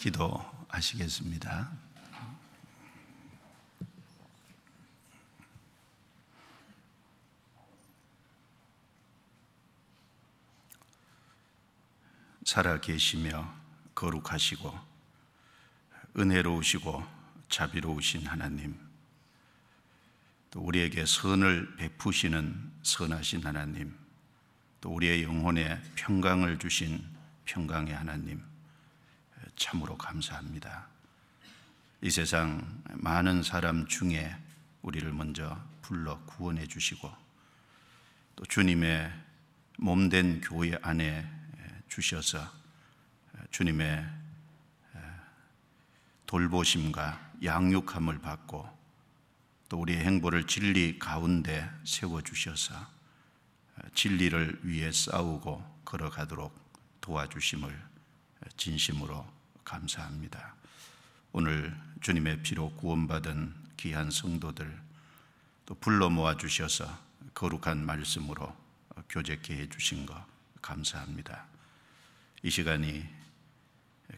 기도하시겠습니다. 살아 계시며 거룩하시고 은혜로우시고 자비로우신 하나님, 또 우리에게 선을 베푸시는 선하신 하나님, 또 우리의 영혼에 평강을 주신 평강의 하나님, 참으로 감사합니다. 이 세상 많은 사람 중에 우리를 먼저 불러 구원해 주시고 또 주님의 몸된 교회 안에 주셔서 주님의 돌보심과 양육함을 받고 또 우리의 행보를 진리 가운데 세워주셔서 진리를 위해 싸우고 걸어가도록 도와주심을 진심으로 감사합니다. 오늘 주님의 피로 구원받은 귀한 성도들 또 불러 모아 주셔서 거룩한 말씀으로 교제케 해주신 것 감사합니다. 이 시간이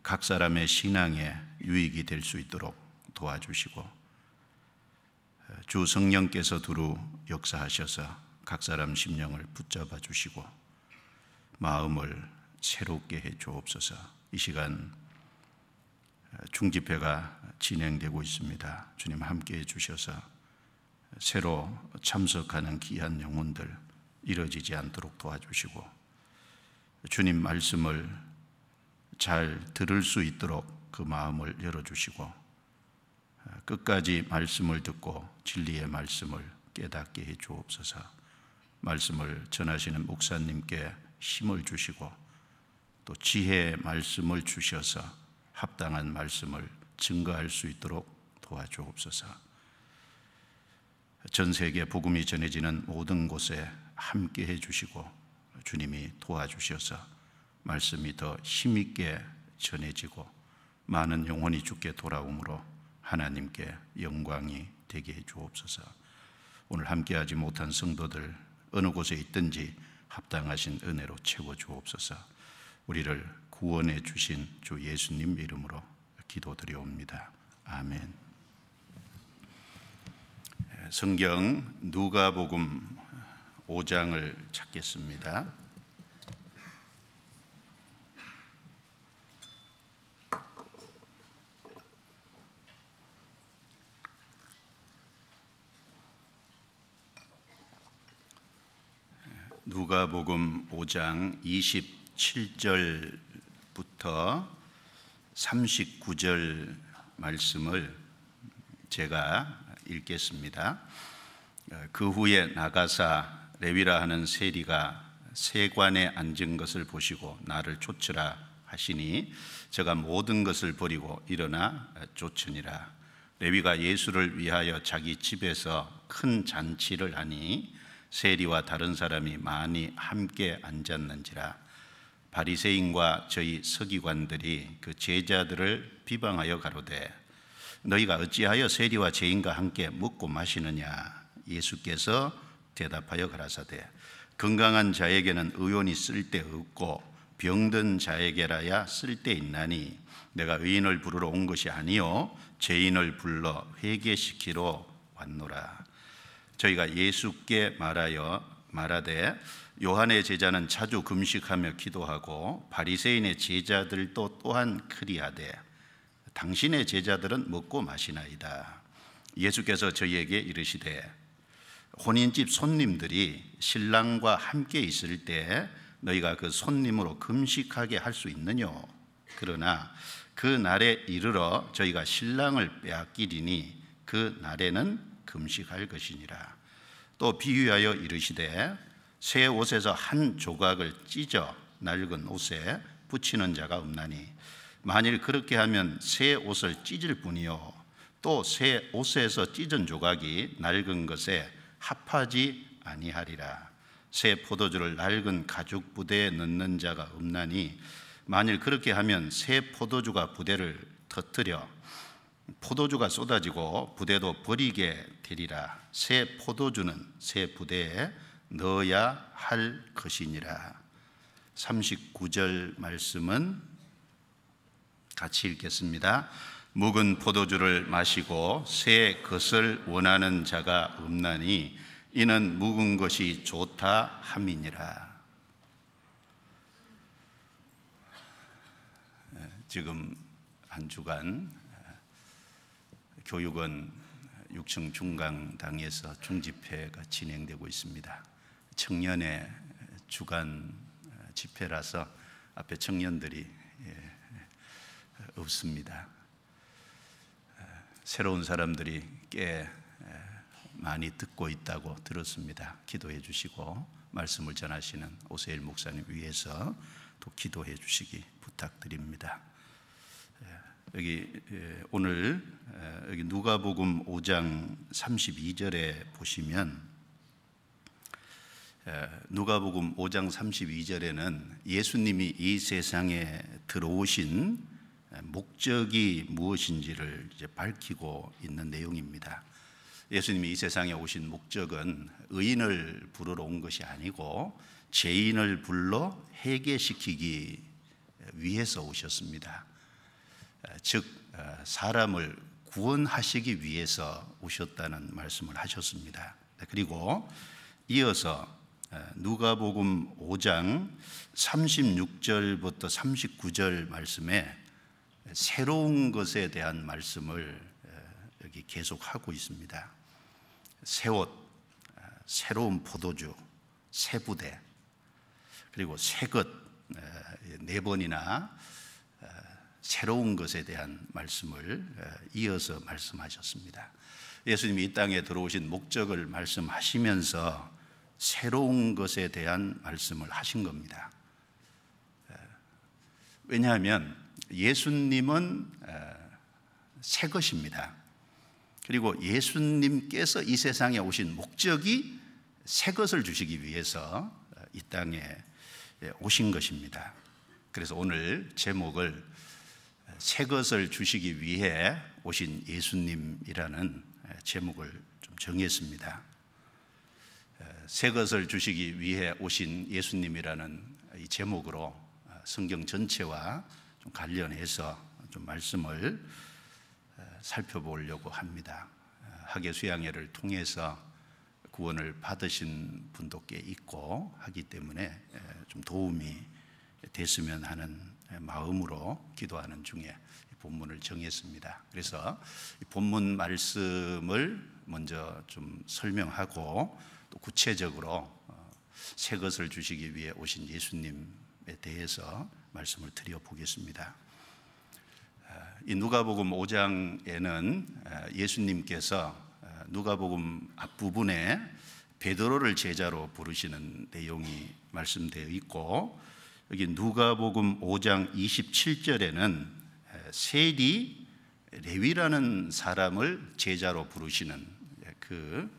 각 사람의 신앙에 유익이 될 수 있도록 도와주시고 주 성령께서 두루 역사하셔서 각 사람 심령을 붙잡아 주시고 마음을 새롭게 해 주옵소서. 이 시간 중집회가 진행되고 있습니다. 주님 함께 해 주셔서 새로 참석하는 귀한 영혼들 이뤄지지 않도록 도와주시고 주님 말씀을 잘 들을 수 있도록 그 마음을 열어주시고 끝까지 말씀을 듣고 진리의 말씀을 깨닫게 해 주옵소서. 말씀을 전하시는 목사님께 힘을 주시고 또 지혜의 말씀을 주셔서 합당한 말씀을 증거할 수 있도록 도와주옵소서. 전 세계 복음이 전해지는 모든 곳에 함께 해 주시고 주님이 도와주셔서 말씀이 더 힘있게 전해지고 많은 영혼이 주께 돌아오므로 하나님께 영광이 되게 해 주옵소서. 오늘 함께하지 못한 성도들 어느 곳에 있든지 합당하신 은혜로 채워 주옵소서. 우리를 구원해 주신 주 예수님 이름으로 기도드리옵니다. 아멘. 성경 누가복음 5장을 찾겠습니다. 누가복음 5장 27절부터 39절 말씀을 제가 읽겠습니다. 그 후에 나가사 레위라 하는 세리가 세관에 앉은 것을 보시고 나를 쫓으라 하시니 제가 모든 것을 버리고 일어나 쫓으니라. 레위가 예수를 위하여 자기 집에서 큰 잔치를 하니 세리와 다른 사람이 많이 함께 앉았는지라. 바리새인과 저희 서기관들이 그 제자들을 비방하여 가로되 너희가 어찌하여 세리와 죄인과 함께 먹고 마시느냐. 예수께서 대답하여 가라사대 건강한 자에게는 의원이 쓸데없고 병든 자에게라야 쓸데있나니 내가 의인을 부르러 온 것이 아니요 죄인을 불러 회개시키러 왔노라. 저희가 예수께 말하되 요한의 제자는 자주 금식하며 기도하고 바리새인의 제자들도 또한 그리하되 당신의 제자들은 먹고 마시나이다. 예수께서 저희에게 이르시되 혼인집 손님들이 신랑과 함께 있을 때 너희가 그 손님으로 금식하게 할 수 있느뇨. 그러나 그 날에 이르러 저희가 신랑을 빼앗기리니 그 날에는 금식할 것이니라. 또 비유하여 이르시되 새 옷에서 한 조각을 찢어 낡은 옷에 붙이는 자가 없나니 만일 그렇게 하면 새 옷을 찢을 뿐이요 또 새 옷에서 찢은 조각이 낡은 것에 합하지 아니하리라. 새 포도주를 낡은 가죽 부대에 넣는 자가 없나니 만일 그렇게 하면 새 포도주가 부대를 터뜨려 포도주가 쏟아지고 부대도 버리게 되리라. 새 포도주는 새 부대에 넣어야 할 것이니라. 39절 말씀은 같이 읽겠습니다. 묵은 포도주를 마시고 새 것을 원하는 자가 없나니 이는 묵은 것이 좋다 함이니라. 지금 한 주간 교육은 6층 중강당에서 중집회가 진행되고 있습니다. 청년의 주간 집회라서 앞에 청년들이 없습니다. 새로운 사람들이 꽤 많이 듣고 있다고 들었습니다. 기도해 주시고 말씀을 전하시는 오세일 목사님 위해서 또 기도해 주시기 부탁드립니다. 여기 오늘 여기 누가복음 5장 32절에 보시면 누가복음 5장 32절에는 예수님이 이 세상에 들어오신 목적이 무엇인지를 이제 밝히고 있는 내용입니다. 예수님이 이 세상에 오신 목적은 의인을 부르러 온 것이 아니고 죄인을 불러 회개시키기 위해서 오셨습니다. 즉 사람을 구원하시기 위해서 오셨다는 말씀을 하셨습니다. 그리고 이어서 누가복음 5장 36절부터 39절 말씀에 새로운 것에 대한 말씀을 여기 계속하고 있습니다. 새 옷, 새로운 포도주, 새 부대, 그리고 새 것 4번이나 새로운 것에 대한 말씀을 이어서 말씀하셨습니다. 예수님이 이 땅에 들어오신 목적을 말씀하시면서 새로운 것에 대한 말씀을 하신 겁니다. 왜냐하면 예수님은 새 것입니다. 그리고 예수님께서 이 세상에 오신 목적이 새 것을 주시기 위해서 이 땅에 오신 것입니다. 그래서 오늘 제목을 새 것을 주시기 위해 오신 예수님이라는 제목을 좀 정했습니다. 새 것을 주시기 위해 오신 예수님이라는 이 제목으로 성경 전체와 좀 관련해서 좀 말씀을 살펴보려고 합니다. 학예 수양회를 통해서 구원을 받으신 분도 꽤 있고 하기 때문에 좀 도움이 됐으면 하는 마음으로 기도하는 중에 본문을 정했습니다. 그래서 본문 말씀을 먼저 좀 설명하고 또 구체적으로 새 것을 주시기 위해 오신 예수님에 대해서 말씀을 드려보겠습니다. 이 누가복음 5장에는 예수님께서 누가복음 앞부분에 베드로를 제자로 부르시는 내용이 말씀되어 있고, 여기 누가복음 5장 27절에는 세리 레위라는 사람을 제자로 부르시는 그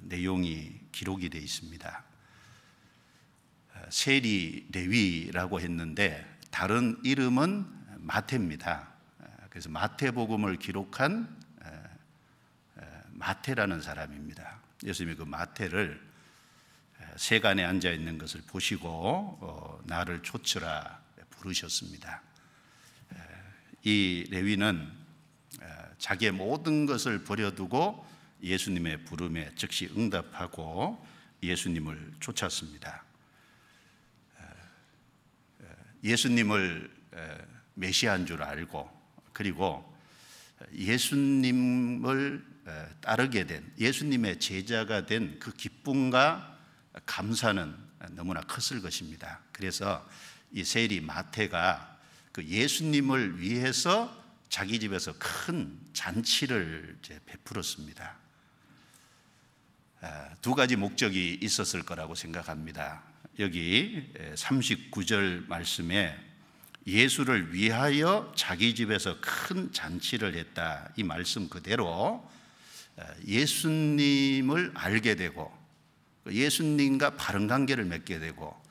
내용이 기록이 되어 있습니다. 세리 레위라고 했는데 다른 이름은 마태입니다. 그래서 마태복음을 기록한 마태라는 사람입니다. 예수님이 그 마태를 세간에 앉아 있는 것을 보시고 나를 좇으라 부르셨습니다. 이 레위는 자기의 모든 것을 버려두고 예수님의 부름에 즉시 응답하고 예수님을 쫓았습니다. 예수님을 메시아인 줄 알고, 그리고 예수님을 따르게 된, 예수님의 제자가 된 그 기쁨과 감사는 너무나 컸을 것입니다. 그래서 이 세리 마태가 그 예수님을 위해서 자기 집에서 큰 잔치를 베풀었습니다. 두 가지 목적이 있었을 거라고 생각합니다. 여기 39절 말씀에 예수를 위하여 자기 집에서 큰 잔치를 했다, 이 말씀 그대로 예수님을 알게 되고 예수님과 바른 관계를 맺게 되고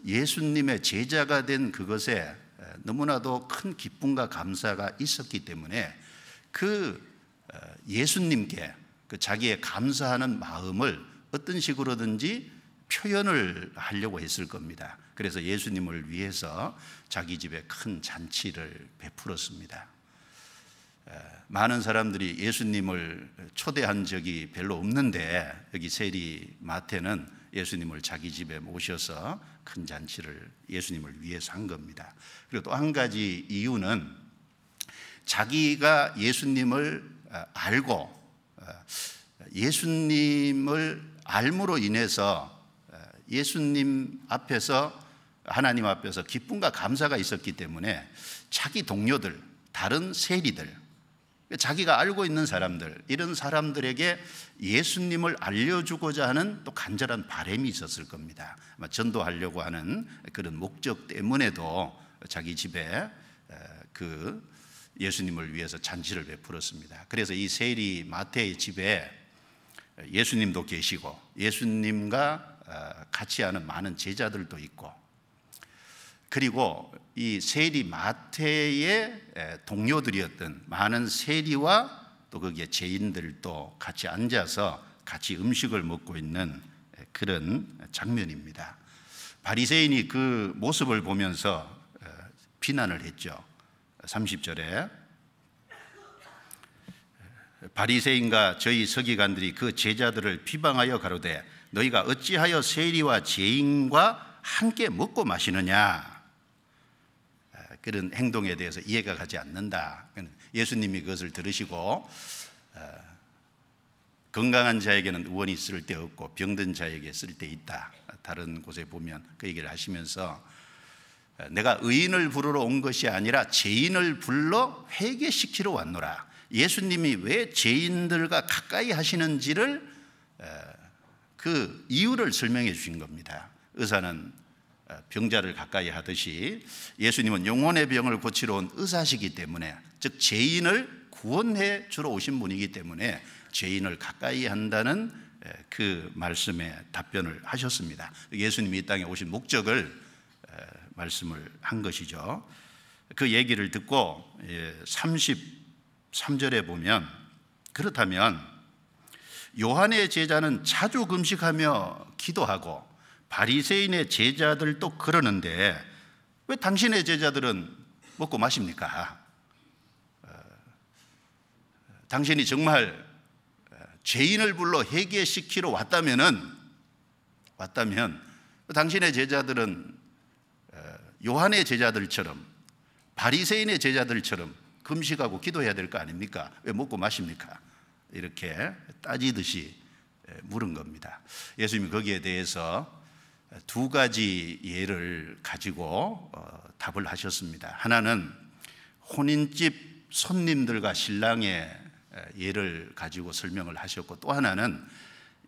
예수님의 제자가 된 그것에 너무나도 큰 기쁨과 감사가 있었기 때문에 그 예수님께 그 자기의 감사하는 마음을 어떤 식으로든지 표현을 하려고 했을 겁니다. 그래서 예수님을 위해서 자기 집에 큰 잔치를 베풀었습니다. 많은 사람들이 예수님을 초대한 적이 별로 없는데 여기 세리 마태는 예수님을 자기 집에 모셔서 큰 잔치를 예수님을 위해서 한 겁니다. 그리고 또 한 가지 이유는 자기가 예수님을 알고 예수님을 알므로 인해서 예수님 앞에서, 하나님 앞에서 기쁨과 감사가 있었기 때문에 자기 동료들, 다른 세리들, 자기가 알고 있는 사람들, 이런 사람들에게 예수님을 알려주고자 하는 또 간절한 바람이 있었을 겁니다. 아마 전도하려고 하는 그런 목적 때문에도 자기 집에 그 예수님을 위해서 잔치를 베풀었습니다. 그래서 이 세리 마태의 집에 예수님도 계시고 예수님과 같이 하는 많은 제자들도 있고, 그리고 이 세리 마태의 동료들이었던 많은 세리와 또 거기에 죄인들도 같이 앉아서 같이 음식을 먹고 있는 그런 장면입니다. 바리새인이 그 모습을 보면서 비난을 했죠. 30절에 바리새인과 저희 서기관들이 그 제자들을 비방하여 가로되 너희가 어찌하여 세리와 죄인과 함께 먹고 마시느냐. 그런 행동에 대해서 이해가 가지 않는다. 예수님이 그것을 들으시고 건강한 자에게는 의원이 쓸데없고 병든 자에게 쓸데있다. 다른 곳에 보면 그 얘기를 하시면서 내가 의인을 부르러 온 것이 아니라 죄인을 불러 회개시키러 왔노라. 예수님이 왜 죄인들과 가까이 하시는지를 그 이유를 설명해 주신 겁니다. 의사는 병자를 가까이 하듯이 예수님은 영혼의 병을 고치러 온 의사시기 때문에, 즉 죄인을 구원해 주러 오신 분이기 때문에 죄인을 가까이 한다는 그 말씀에 답변을 하셨습니다. 예수님이 이 땅에 오신 목적을 말씀을 한 것이죠. 그 얘기를 듣고 33절에 보면 그렇다면 요한의 제자는 자주 금식하며 기도하고 바리새인의 제자들도 그러는데 왜 당신의 제자들은 먹고 마십니까? 당신이 정말 죄인을 불러 회개시키러 왔다면 당신의 제자들은 요한의 제자들처럼 바리새인의 제자들처럼 금식하고 기도해야 될 거 아닙니까? 왜 먹고 마십니까? 이렇게 따지듯이 물은 겁니다. 예수님이 거기에 대해서 두 가지 예를 가지고 답을 하셨습니다. 하나는 혼인집 손님들과 신랑의 예를 가지고 설명을 하셨고, 또 하나는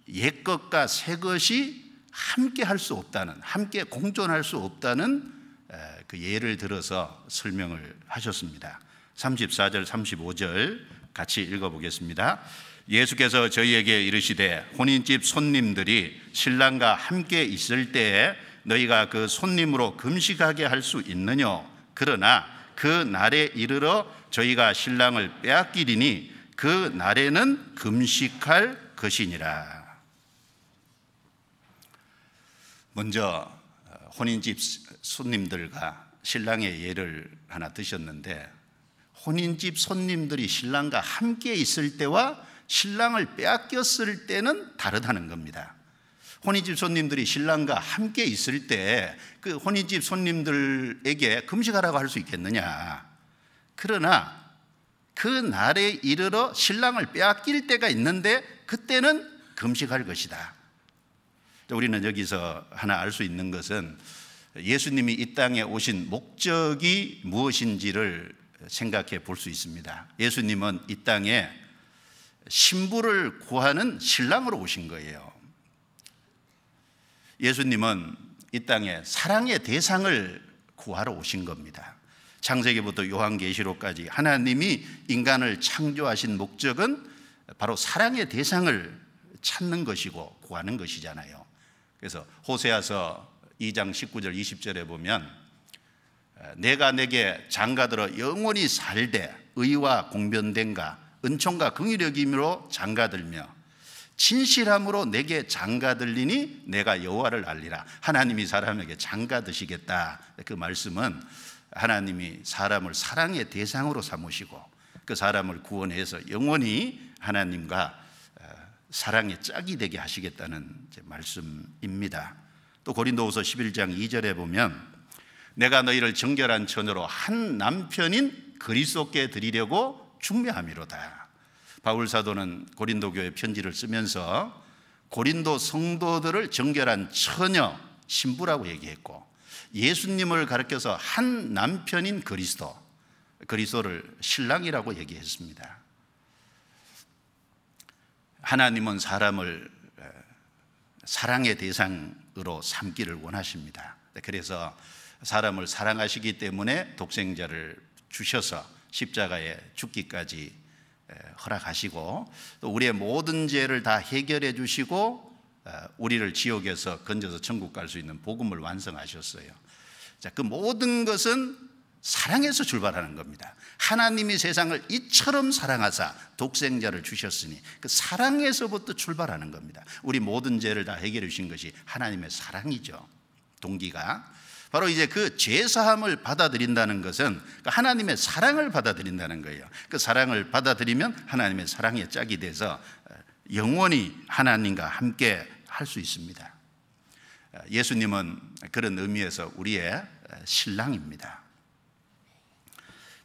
옛것과 새것이 함께 할 수 없다는, 함께 공존할 수 없다는 그 예를 들어서 설명을 하셨습니다. 34절 35절 같이 읽어보겠습니다. 예수께서 저희에게 이르시되 혼인집 손님들이 신랑과 함께 있을 때에 너희가 그 손님으로 금식하게 할 수 있느뇨? 그러나 그 날에 이르러 저희가 신랑을 빼앗기리니 그 날에는 금식할 것이니라. 먼저 혼인집 손님들과 신랑의 예를 하나 드셨는데, 혼인집 손님들이 신랑과 함께 있을 때와 신랑을 빼앗겼을 때는 다르다는 겁니다. 혼인집 손님들이 신랑과 함께 있을 때 그 혼인집 손님들에게 금식하라고 할 수 있겠느냐? 그러나 그 날에 이르러 신랑을 빼앗길 때가 있는데 그때는 금식할 것이다. 우리는 여기서 하나 알 수 있는 것은 예수님이 이 땅에 오신 목적이 무엇인지를 생각해 볼 수 있습니다. 예수님은 이 땅에 신부를 구하는 신랑으로 오신 거예요. 예수님은 이 땅에 사랑의 대상을 구하러 오신 겁니다. 창세기부터 요한계시록까지 하나님이 인간을 창조하신 목적은 바로 사랑의 대상을 찾는 것이고 구하는 것이잖아요. 그래서 호세아서 2장 19절 20절에 보면 내가 내게 장가들어 영원히 살되 의와 공변됨과 은총과 긍휼히 여김으로 장가들며 진실함으로 내게 장가들리니 내가 여호와를 알리라. 하나님이 사람에게 장가드시겠다. 그 말씀은 하나님이 사람을 사랑의 대상으로 삼으시고 그 사람을 구원해서 영원히 하나님과 사랑의 짝이 되게 하시겠다는 말씀입니다. 또 고린도후서 11장 2절에 보면 내가 너희를 정결한 처녀로 한 남편인 그리스도께 드리려고 중매함이로다. 바울 사도는 고린도 교회 편지를 쓰면서 고린도 성도들을 정결한 처녀, 신부라고 얘기했고 예수님을 가리켜서 한 남편인 그리스도를 신랑이라고 얘기했습니다. 하나님은 사람을 사랑의 대상으로 삼기를 원하십니다. 그래서 사람을 사랑하시기 때문에 독생자를 주셔서 십자가에 죽기까지 허락하시고 또 우리의 모든 죄를 다 해결해 주시고 우리를 지옥에서 건져서 천국 갈 수 있는 복음을 완성하셨어요. 자, 그 모든 것은 사랑에서 출발하는 겁니다. 하나님이 세상을 이처럼 사랑하사 독생자를 주셨으니 그 사랑에서부터 출발하는 겁니다. 우리 모든 죄를 다 해결해 주신 것이 하나님의 사랑이죠. 동기가 바로 이제 그 죄사함을 받아들인다는 것은 하나님의 사랑을 받아들인다는 거예요. 그 사랑을 받아들이면 하나님의 사랑의 짝이 돼서 영원히 하나님과 함께 할 수 있습니다. 예수님은 그런 의미에서 우리의 신랑입니다.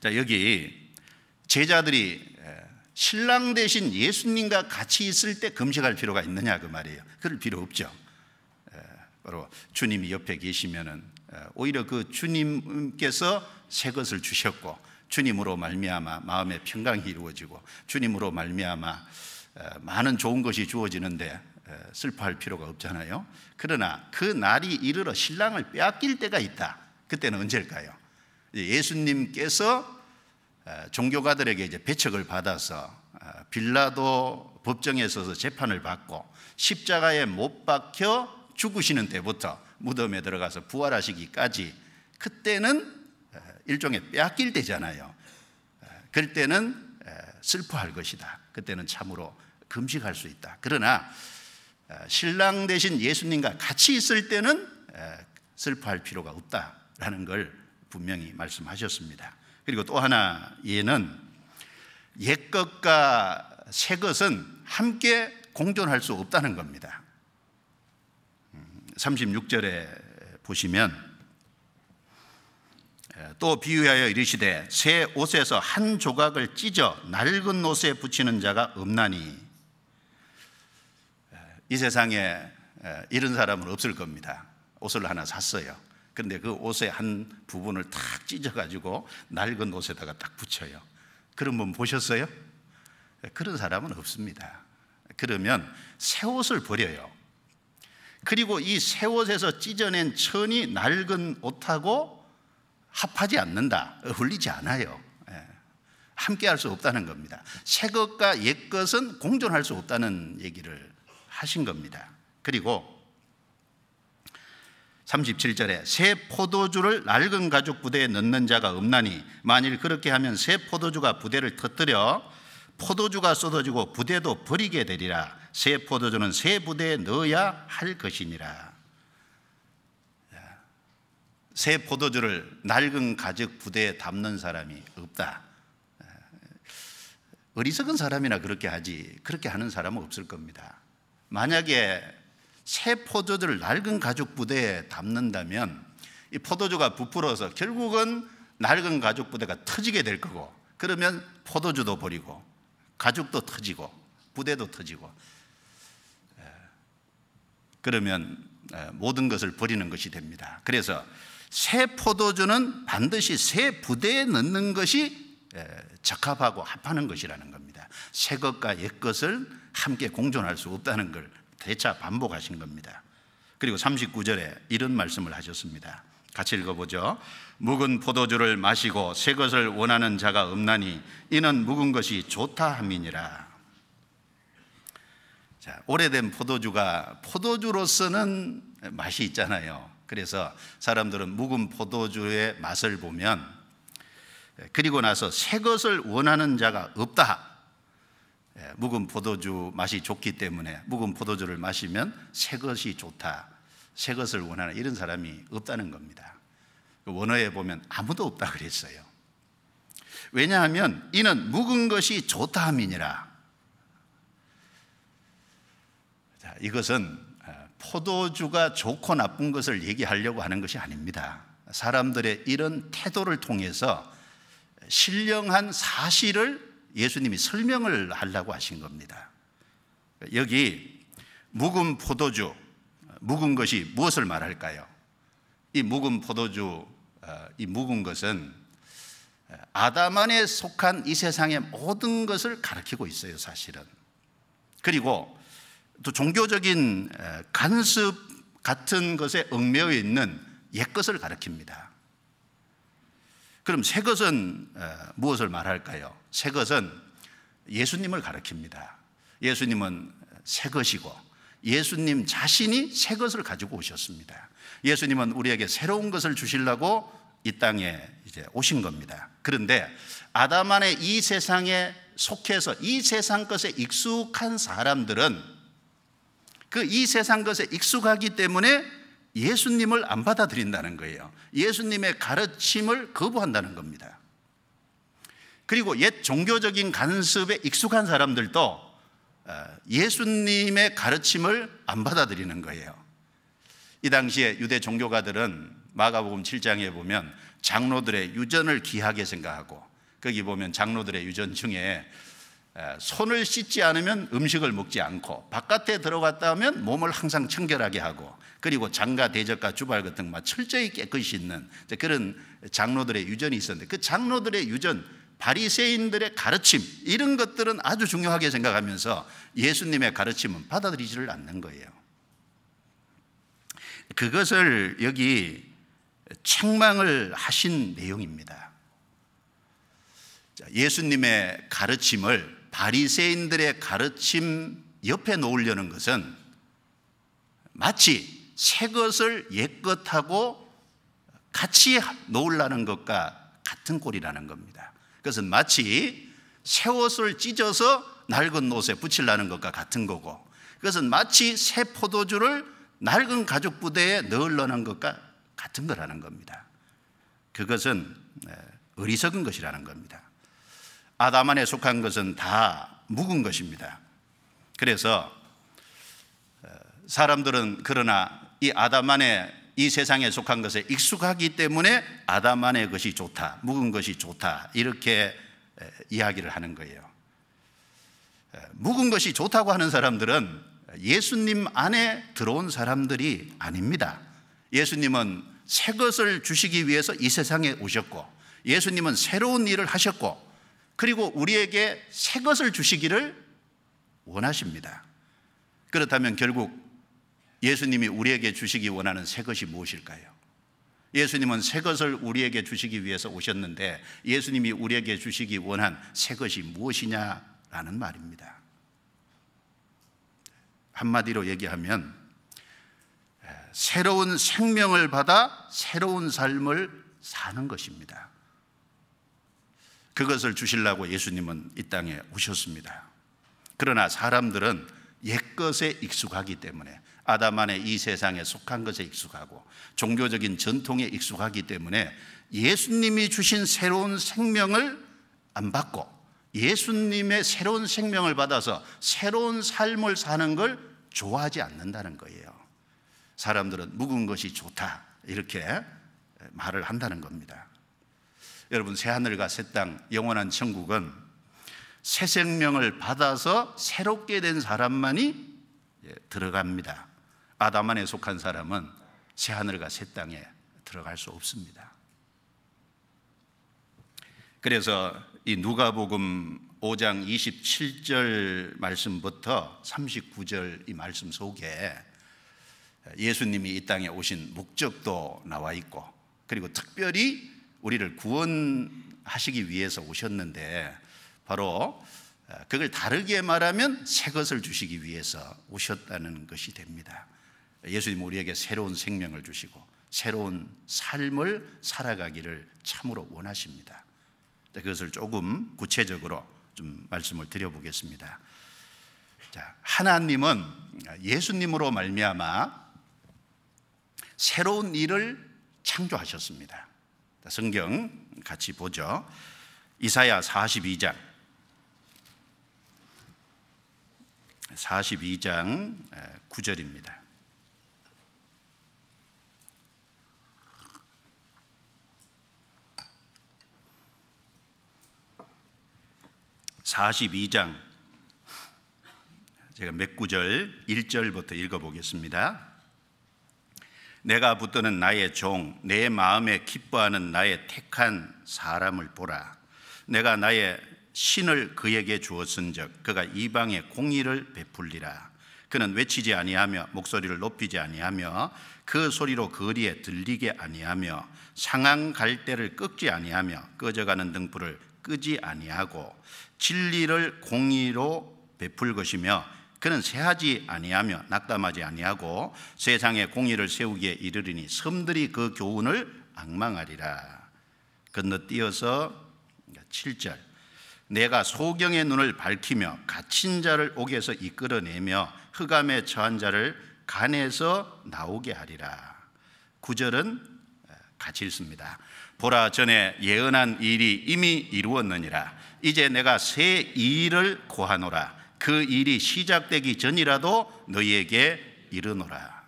자, 여기 제자들이 신랑 대신 예수님과 같이 있을 때 금식할 필요가 있느냐 그 말이에요. 그럴 필요 없죠. 바로 주님이 옆에 계시면은 오히려 그 주님께서 새 것을 주셨고 주님으로 말미암아 마음의 평강이 이루어지고 주님으로 말미암아 많은 좋은 것이 주어지는데 슬퍼할 필요가 없잖아요. 그러나 그 날이 이르러 신랑을 빼앗길 때가 있다. 그때는 언제일까요? 예수님께서 종교가들에게 이제 배척을 받아서 빌라도 법정에 서서 재판을 받고 십자가에 못 박혀 죽으시는 때부터 무덤에 들어가서 부활하시기까지 그때는 일종의 빼앗길 때잖아요. 그럴 때는 슬퍼할 것이다. 그때는 참으로 금식할 수 있다. 그러나 신랑 대신 예수님과 같이 있을 때는 슬퍼할 필요가 없다라는 걸 분명히 말씀하셨습니다. 그리고 또 하나 예는 옛것과 새것은 함께 공존할 수 없다는 겁니다. 36절에 보시면 또 비유하여 이르시되 새 옷에서 한 조각을 찢어 낡은 옷에 붙이는 자가 없나니. 이 세상에 이런 사람은 없을 겁니다. 옷을 하나 샀어요. 그런데 그 옷의 한 부분을 탁 찢어가지고 낡은 옷에다가 딱 붙여요. 그런 분 보셨어요? 그런 사람은 없습니다. 그러면 새 옷을 버려요. 그리고 이 새 옷에서 찢어낸 천이 낡은 옷하고 합하지 않는다, 어울리지 않아요. 함께 할 수 없다는 겁니다. 새 것과 옛 것은 공존할 수 없다는 얘기를 하신 겁니다. 그리고 37절에 새 포도주를 낡은 가죽 부대에 넣는 자가 없나니 만일 그렇게 하면 새 포도주가 부대를 터뜨려 포도주가 쏟아지고 부대도 버리게 되리라. 새 포도주는 새 부대에 넣어야 할 것이니라. 새 포도주를 낡은 가죽 부대에 담는 사람이 없다. 어리석은 사람이나 그렇게 하지 그렇게 하는 사람은 없을 겁니다. 만약에 새 포도주를 낡은 가죽 부대에 담는다면 이 포도주가 부풀어서 결국은 낡은 가죽 부대가 터지게 될 거고, 그러면 포도주도 버리고 가죽도 터지고 부대도 터지고, 그러면 모든 것을 버리는 것이 됩니다. 그래서 새 포도주는 반드시 새 부대에 넣는 것이 적합하고 합하는 것이라는 겁니다. 새 것과 옛 것을 함께 공존할 수 없다는 걸 대차 반복하신 겁니다. 그리고 39절에 이런 말씀을 하셨습니다. 같이 읽어보죠. 묵은 포도주를 마시고 새 것을 원하는 자가 없나니 이는 묵은 것이 좋다 함이니라. 자, 오래된 포도주가 포도주로서는 맛이 있잖아요. 그래서 사람들은 묵은 포도주의 맛을 보면 그리고 나서 새 것을 원하는 자가 없다. 묵은 포도주 맛이 좋기 때문에 묵은 포도주를 마시면 새 것이 좋다, 새 것을 원하는 이런 사람이 없다는 겁니다. 원어에 보면 아무도 없다 그랬어요. 왜냐하면 이는 묵은 것이 좋다 함이니라. 자, 이것은 포도주가 좋고 나쁜 것을 얘기하려고 하는 것이 아닙니다. 사람들의 이런 태도를 통해서 신령한 사실을 예수님이 설명을 하려고 하신 겁니다. 여기 묵은 포도주, 묵은 것이 무엇을 말할까요? 이 묵은 포도주, 이 묵은 것은 아담 안에 속한 이 세상의 모든 것을 가리키고 있어요, 사실은. 그리고 또 종교적인 간습 같은 것에 얽매여 있는 옛것을 가리킵니다. 그럼 새 것은 무엇을 말할까요? 새 것은 예수님을 가리킵니다. 예수님은 새 것이고 예수님 자신이 새 것을 가지고 오셨습니다. 예수님은 우리에게 새로운 것을 주시려고 이 땅에 이제 오신 겁니다. 그런데 아담 안에 이 세상에 속해서 이 세상 것에 익숙한 사람들은 그 이 세상 것에 익숙하기 때문에 예수님을 안 받아들인다는 거예요. 예수님의 가르침을 거부한다는 겁니다. 그리고 옛 종교적인 간습에 익숙한 사람들도 예수님의 가르침을 안 받아들이는 거예요. 이 당시에 유대 종교가들은 마가복음 7장에 보면 장로들의 유전을 귀하게 생각하고, 거기 보면 장로들의 유전 중에 손을 씻지 않으면 음식을 먹지 않고, 바깥에 들어갔다 하면 몸을 항상 청결하게 하고, 그리고 장가 대적과 주발 같은 막 철저히 깨끗이 씻는 그런 장로들의 유전이 있었는데, 그 장로들의 유전, 바리새인들의 가르침, 이런 것들은 아주 중요하게 생각하면서 예수님의 가르침은 받아들이지를 않는 거예요. 그것을 여기 책망을 하신 내용입니다. 예수님의 가르침을 바리새인들의 가르침 옆에 놓으려는 것은 마치 새 것을 옛 것하고 같이 놓으려는 것과 같은 꼴이라는 겁니다. 그것은 마치 새 옷을 찢어서 낡은 옷에 붙이려는 것과 같은 거고, 그것은 마치 새 포도주를 낡은 가죽 부대에 넣으려는 것과 같은 거라는 겁니다. 그것은 어리석은 것이라는 겁니다. 아담 안에 속한 것은 다 묵은 것입니다. 그래서 사람들은 그러나 이 아담 안에 이 세상에 속한 것에 익숙하기 때문에 아담 안의 것이 좋다, 묵은 것이 좋다, 이렇게 이야기를 하는 거예요. 묵은 것이 좋다고 하는 사람들은 예수님 안에 들어온 사람들이 아닙니다. 예수님은 새 것을 주시기 위해서 이 세상에 오셨고, 예수님은 새로운 일을 하셨고, 그리고 우리에게 새 것을 주시기를 원하십니다. 그렇다면 결국 예수님이 우리에게 주시기 원하는 새 것이 무엇일까요? 예수님은 새 것을 우리에게 주시기 위해서 오셨는데 예수님이 우리에게 주시기 원한 새 것이 무엇이냐라는 말입니다. 한마디로 얘기하면 새로운 생명을 받아 새로운 삶을 사는 것입니다. 그것을 주시려고 예수님은 이 땅에 오셨습니다. 그러나 사람들은 옛것에 익숙하기 때문에, 아담 안에 이 세상에 속한 것에 익숙하고 종교적인 전통에 익숙하기 때문에 예수님이 주신 새로운 생명을 안 받고 예수님의 새로운 생명을 받아서 새로운 삶을 사는 걸 좋아하지 않는다는 거예요. 사람들은 묵은 것이 좋다, 이렇게 말을 한다는 겁니다. 여러분, 새하늘과 새 땅, 영원한 천국은 새 생명을 받아서 새롭게 된 사람만이 들어갑니다. 아담 안에 속한 사람은 새하늘과 새 땅에 들어갈 수 없습니다. 그래서 이 누가복음 5장 27절 말씀부터 39절 이 말씀 속에 예수님이 이 땅에 오신 목적도 나와 있고, 그리고 특별히 우리를 구원하시기 위해서 오셨는데 바로 그걸 다르게 말하면 새 것을 주시기 위해서 오셨다는 것이 됩니다. 예수님 우리에게 새로운 생명을 주시고 새로운 삶을 살아가기를 참으로 원하십니다. 그것을 조금 구체적으로 좀 말씀을 드려보겠습니다. 자, 하나님은 예수님으로 말미암아 새로운 일을 창조하셨습니다. 성경 같이 보죠. 이사야 42장 9절입니다. 제가 몇 구절 1절부터 읽어보겠습니다. 내가 붙드는 나의 종, 내 마음에 기뻐하는 나의 택한 사람을 보라. 내가 나의 신을 그에게 주었은즉 그가 이방에 공의를 베풀리라. 그는 외치지 아니하며 목소리를 높이지 아니하며 그 소리로 거리에 들리게 아니하며 상한 갈대를 꺾지 아니하며 꺼져가는 등불을 끄지 아니하고 진리를 공의로 베풀 것이며 그는 쇠하지 아니하며 낙담하지 아니하고 세상에 공의를 세우기에 이르리니 섬들이 그 교훈을 앙망하리라. 건너뛰어서 7절 내가 소경의 눈을 밝히며 갇힌 자를 옥에서 이끌어내며 흑암에 처한 자를 간에서 나오게 하리라. 9절은 같이 읽습니다. 보라, 전에 예언한 일이 이미 이루었느니라. 이제 내가 새 일을 고하노라. 그 일이 시작되기 전이라도 너희에게 이르노라.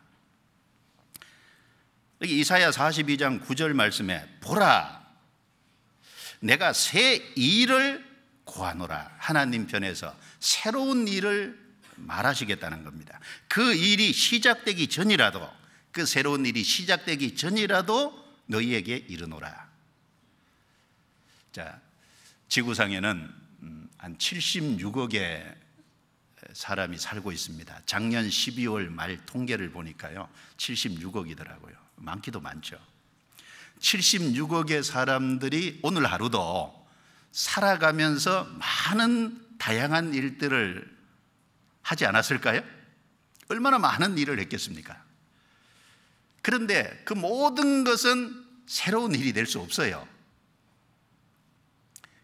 여기 이사야 42장 9절 말씀에 보라, 내가 새 일을 고하노라. 하나님 편에서 새로운 일을 말하시겠다는 겁니다. 그 일이 시작되기 전이라도, 그 새로운 일이 시작되기 전이라도 너희에게 이르노라. 자, 지구상에는 한 76억의 사람이 살고 있습니다. 작년 12월 말 통계를 보니까요 76억이더라고요. 많기도 많죠. 76억의 사람들이 오늘 하루도 살아가면서 많은 다양한 일들을 하지 않았을까요? 얼마나 많은 일을 했겠습니까? 그런데 그 모든 것은 새로운 일이 될 수 없어요.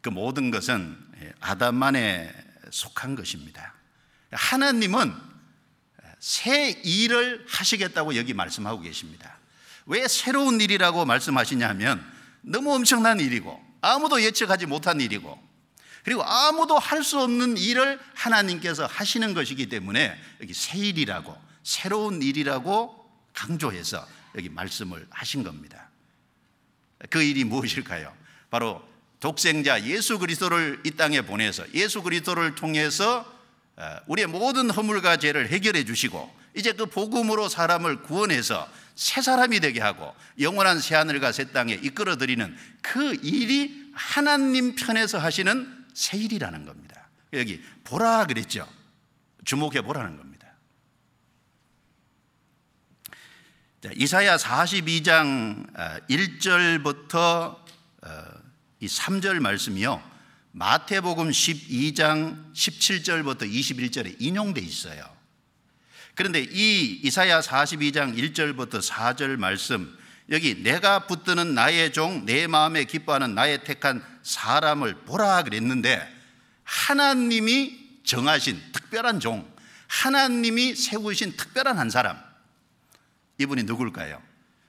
그 모든 것은 아담만에 속한 것입니다. 하나님은 새 일을 하시겠다고 여기 말씀하고 계십니다. 왜 새로운 일이라고 말씀하시냐면 너무 엄청난 일이고 아무도 예측하지 못한 일이고 그리고 아무도 할 수 없는 일을 하나님께서 하시는 것이기 때문에 여기 새 일이라고, 새로운 일이라고 강조해서 여기 말씀을 하신 겁니다. 그 일이 무엇일까요? 바로 독생자 예수 그리스도를 이 땅에 보내서 예수 그리스도를 통해서 우리의 모든 허물과 죄를 해결해 주시고 이제 그 복음으로 사람을 구원해서 새 사람이 되게 하고 영원한 새하늘과 새 땅에 이끌어드리는 그 일이 하나님 편에서 하시는 새 일이라는 겁니다. 여기 보라 그랬죠. 주목해 보라는 겁니다. 자, 이사야 42장 1절부터 이 3절 말씀이요 마태복음 12장 17절부터 21절에 인용되어 있어요. 그런데 이 이사야 42장 1절부터 4절 말씀, 여기 내가 붙드는 나의 종, 내 마음에 기뻐하는 나의 택한 사람을 보라 그랬는데 하나님이 정하신 특별한 종, 하나님이 세우신 특별한 한 사람, 이분이 누굴까요?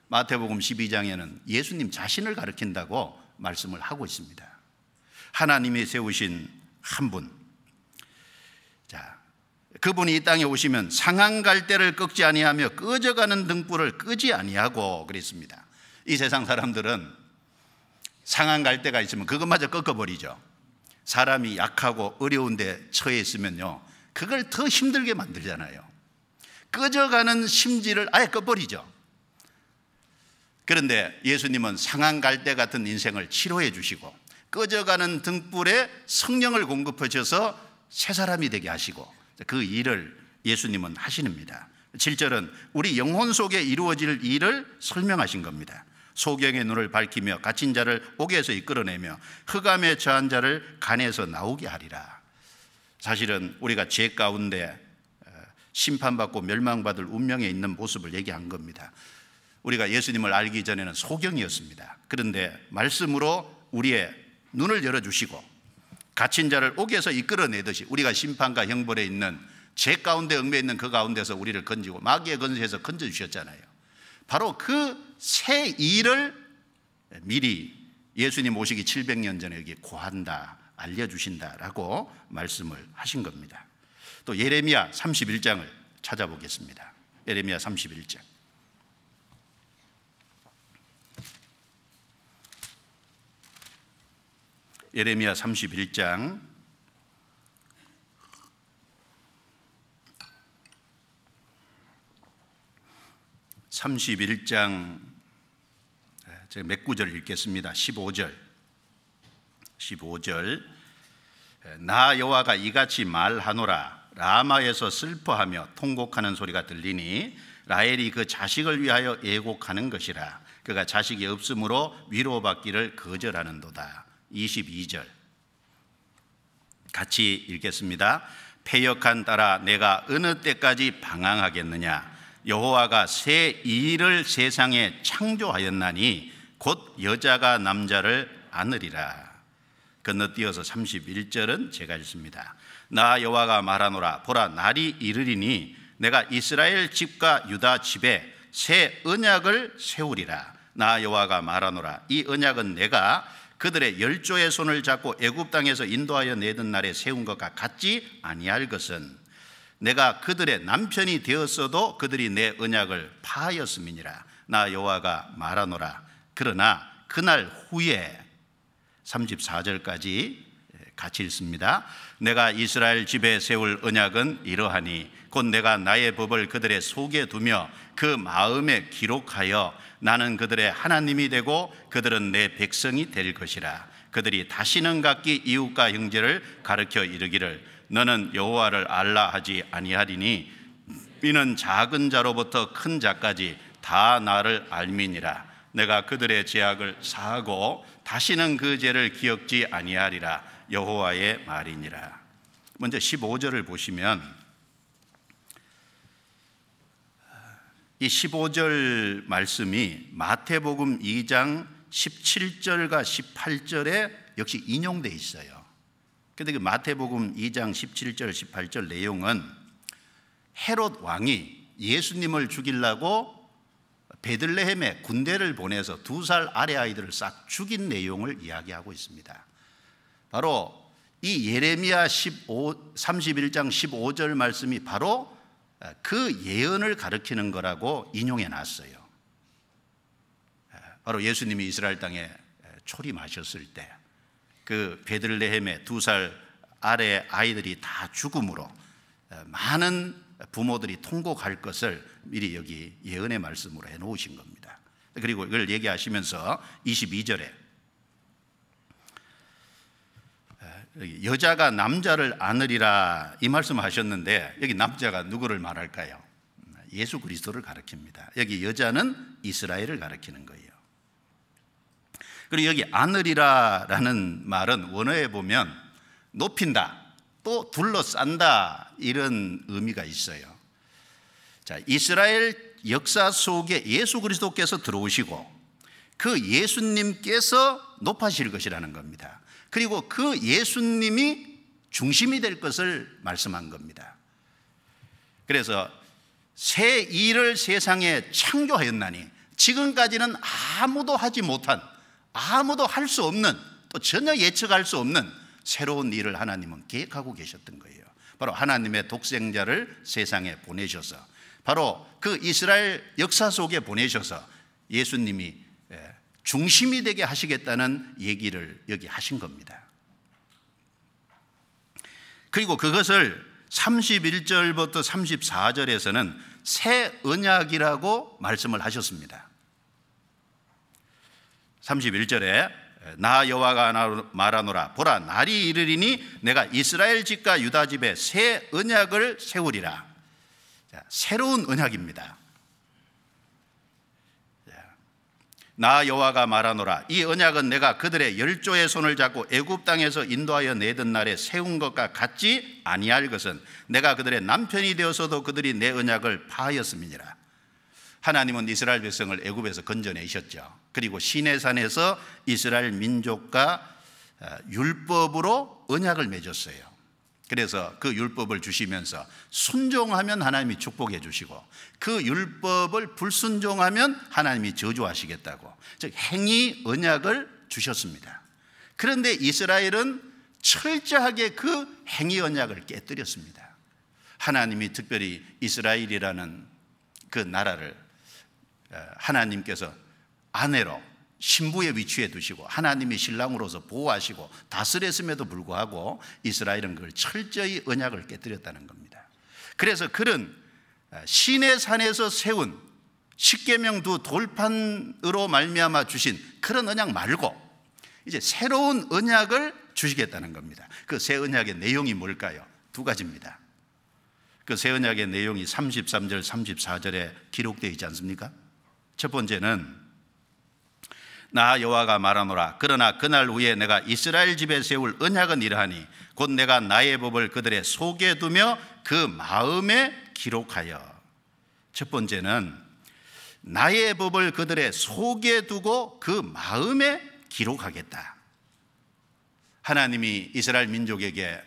마태복음 12장에는 예수님 자신을 가리킨다고 말씀을 하고 있습니다. 하나님이 세우신 한 분, 자, 그분이 이 땅에 오시면 상한 갈대를 꺾지 아니하며 꺼져가는 등불을 끄지 아니하고 그랬습니다. 이 세상 사람들은 상한 갈대가 있으면 그것마저 꺾어버리죠. 사람이 약하고 어려운 데 처해 있으면요 그걸 더 힘들게 만들잖아요. 꺼져가는 심지를 아예 꺼버리죠. 그런데 예수님은 상한 갈대 같은 인생을 치료해 주시고 꺼져가는 등불에 성령을 공급하셔서 새 사람이 되게 하시고 그 일을 예수님은 하시는입니다. 7절은 우리 영혼 속에 이루어질 일을 설명하신 겁니다. 소경의 눈을 밝히며 갇힌 자를 옥에서 이끌어내며 흑암에 처한 자를 간에서 나오게 하리라. 사실은 우리가 죄 가운데 심판받고 멸망받을 운명에 있는 모습을 얘기한 겁니다. 우리가 예수님을 알기 전에는 소경이었습니다. 그런데 말씀으로 우리의 눈을 열어주시고 갇힌 자를 옥에서 이끌어내듯이 우리가 심판과 형벌에 있는 죄 가운데 얽매여 있는 그 가운데서 우리를 건지고 마귀의 건세에서 건져주셨잖아요. 바로 그 새 일을 미리 예수님 오시기 700년 전에 여기 고한다, 알려주신다라고 말씀을 하신 겁니다. 또 예레미야 31장을 찾아보겠습니다. 예레미야 31장. 예레미야 31장 31장 제가 몇 구절 읽겠습니다. 15절 나 여호와가 이같이 말하노라. 라마에서 슬퍼하며 통곡하는 소리가 들리니 라헬이 그 자식을 위하여 애곡하는 것이라. 그가 자식이 없으므로 위로받기를 거절하는도다. 22절 같이 읽겠습니다. 패역한 딸아 내가 어느 때까지 방황하겠느냐. 여호와가 새 일을 세상에 창조하였나니 곧 여자가 남자를 안으리라. 건너뛰어서 31절은 제가 읽습니다. 나 여호와가 말하노라. 보라 날이 이르리니 내가 이스라엘 집과 유다 집에 새 언약을 세우리라. 나 여호와가 말하노라. 이 언약은 내가 그들의 열조의 손을 잡고 애굽 땅에서 인도하여 내던 날에 세운 것과 같지 아니할 것은 내가 그들의 남편이 되었어도 그들이 내 언약을 파하였음이니라. 나 여호와가 말하노라. 그러나 그날 후에 34절까지 같이 읽습니다. 내가 이스라엘 집에 세울 언약은 이러하니 곧 내가 나의 법을 그들의 속에 두며 그 마음에 기록하여 나는 그들의 하나님이 되고 그들은 내 백성이 될 것이라. 그들이 다시는 각기 이웃과 형제를 가르쳐 이르기를 너는 여호와를 알라 하지 아니하리니 이는 작은 자로부터 큰 자까지 다 나를 알미니라. 내가 그들의 죄악을 사하고 다시는 그 죄를 기억지 아니하리라. 여호와의 말이니라. 먼저 15절을 보시면 이 15절 말씀이 마태복음 2장 17절과 18절에 역시 인용되어 있어요. 그런데 그 마태복음 2장 17절 18절 내용은 헤롯 왕이 예수님을 죽이려고 베들레헴에 군대를 보내서 2살 아래 아이들을 싹 죽인 내용을 이야기하고 있습니다. 바로 이 예레미야 31장 15절 말씀이 바로 그 예언을 가리키는 거라고 인용해 놨어요. 바로 예수님이 이스라엘 땅에 초림하셨을 때 그 베들레헴의 2살 아래 아이들이 다 죽음으로 많은 부모들이 통곡할 것을 미리 여기 예언의 말씀으로 해놓으신 겁니다. 그리고 이걸 얘기하시면서 22절에 여자가 남자를 안으리라 이 말씀을 하셨는데 여기 남자가 누구를 말할까요? 예수 그리스도를 가리킵니다. 여기 여자는 이스라엘을 가리키는 거예요. 그리고 여기 안으리라라는 말은 원어에 보면 높인다, 또 둘러싼다 이런 의미가 있어요. 자, 이스라엘 역사 속에 예수 그리스도께서 들어오시고 그 예수님께서 높아질 것이라는 겁니다. 그리고 그 예수님이 중심이 될 것을 말씀한 겁니다. 그래서 새 일을 세상에 창조하였나니 지금까지는 아무도 하지 못한, 아무도 할 수 없는, 또 전혀 예측할 수 없는 새로운 일을 하나님은 계획하고 계셨던 거예요. 바로 하나님의 독생자를 세상에 보내셔서 바로 그 이스라엘 역사 속에 보내셔서 예수님이 중심이 되게 하시겠다는 얘기를 여기 하신 겁니다. 그리고 그것을 31절부터 34절에서는 새 언약이라고 말씀을 하셨습니다. 31절에 나 여호와가 말하노라. 보라 날이 이르리니 내가 이스라엘 집과 유다 집에 새 언약을 세우리라. 자, 새로운 언약입니다. 나 여호와가 말하노라. 이 언약은 내가 그들의 열조의 손을 잡고 애굽 땅에서 인도하여 내던 날에 세운 것과 같지 아니할 것은 내가 그들의 남편이 되어서도 그들이 내 언약을 파하였음이니라. 하나님은 이스라엘 백성을 애굽에서 건져내셨죠. 그리고 시내산에서 이스라엘 민족과 율법으로 언약을 맺었어요. 그래서 그 율법을 주시면서 순종하면 하나님이 축복해 주시고 그 율법을 불순종하면 하나님이 저주하시겠다고, 즉 행위 언약을 주셨습니다. 그런데 이스라엘은 철저하게 그 행위 언약을 깨뜨렸습니다. 하나님이 특별히 이스라엘이라는 그 나라를 하나님께서 아내로 신부에 위치해 두시고 하나님이 신랑으로서 보호하시고 다스렸음에도 불구하고 이스라엘은 그걸 철저히 언약을 깨뜨렸다는 겁니다. 그래서 그런 시내산에서 세운 십계명 두 돌판으로 말미암아 주신 그런 언약 말고 이제 새로운 언약을 주시겠다는 겁니다. 그 새 언약의 내용이 뭘까요? 두 가지입니다. 그 새 언약의 내용이 33절 34절에 기록되어 있지 않습니까? 첫 번째는 나 여호와가 말하노라. 그러나 그날 후에 내가 이스라엘 집에 세울 언약은 이러하니 곧 내가 나의 법을 그들의 속에 두며 그 마음에 기록하여. 첫 번째는 나의 법을 그들의 속에 두고 그 마음에 기록하겠다. 하나님이 이스라엘 민족에게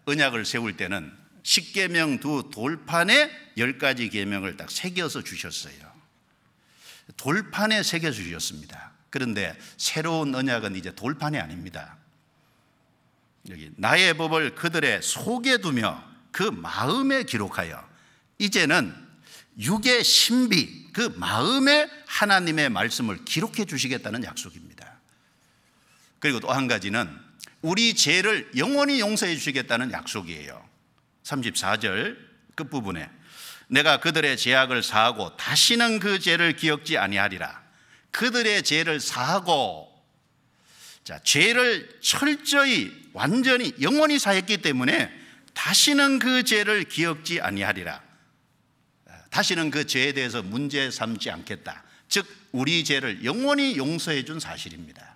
언약을 세울 때는 십계명 두 돌판에 10가지 계명을 딱 새겨서 주셨어요. 돌판에 새겨 주셨습니다. 그런데 새로운 언약은 이제 돌판이 아닙니다. 여기 나의 법을 그들의 속에 두며 그 마음에 기록하여. 이제는 육의 신비, 그 마음에 하나님의 말씀을 기록해 주시겠다는 약속입니다. 그리고 또 한 가지는 우리 죄를 영원히 용서해 주시겠다는 약속이에요. 34절 끝부분에 내가 그들의 죄악을 사하고 다시는 그 죄를 기억지 아니하리라. 그들의 죄를 사하고, 자, 죄를 철저히 완전히 영원히 사했기 때문에 다시는 그 죄를 기억지 아니하리라. 다시는 그 죄에 대해서 문제 삼지 않겠다. 즉 우리 죄를 영원히 용서해 준 사실입니다.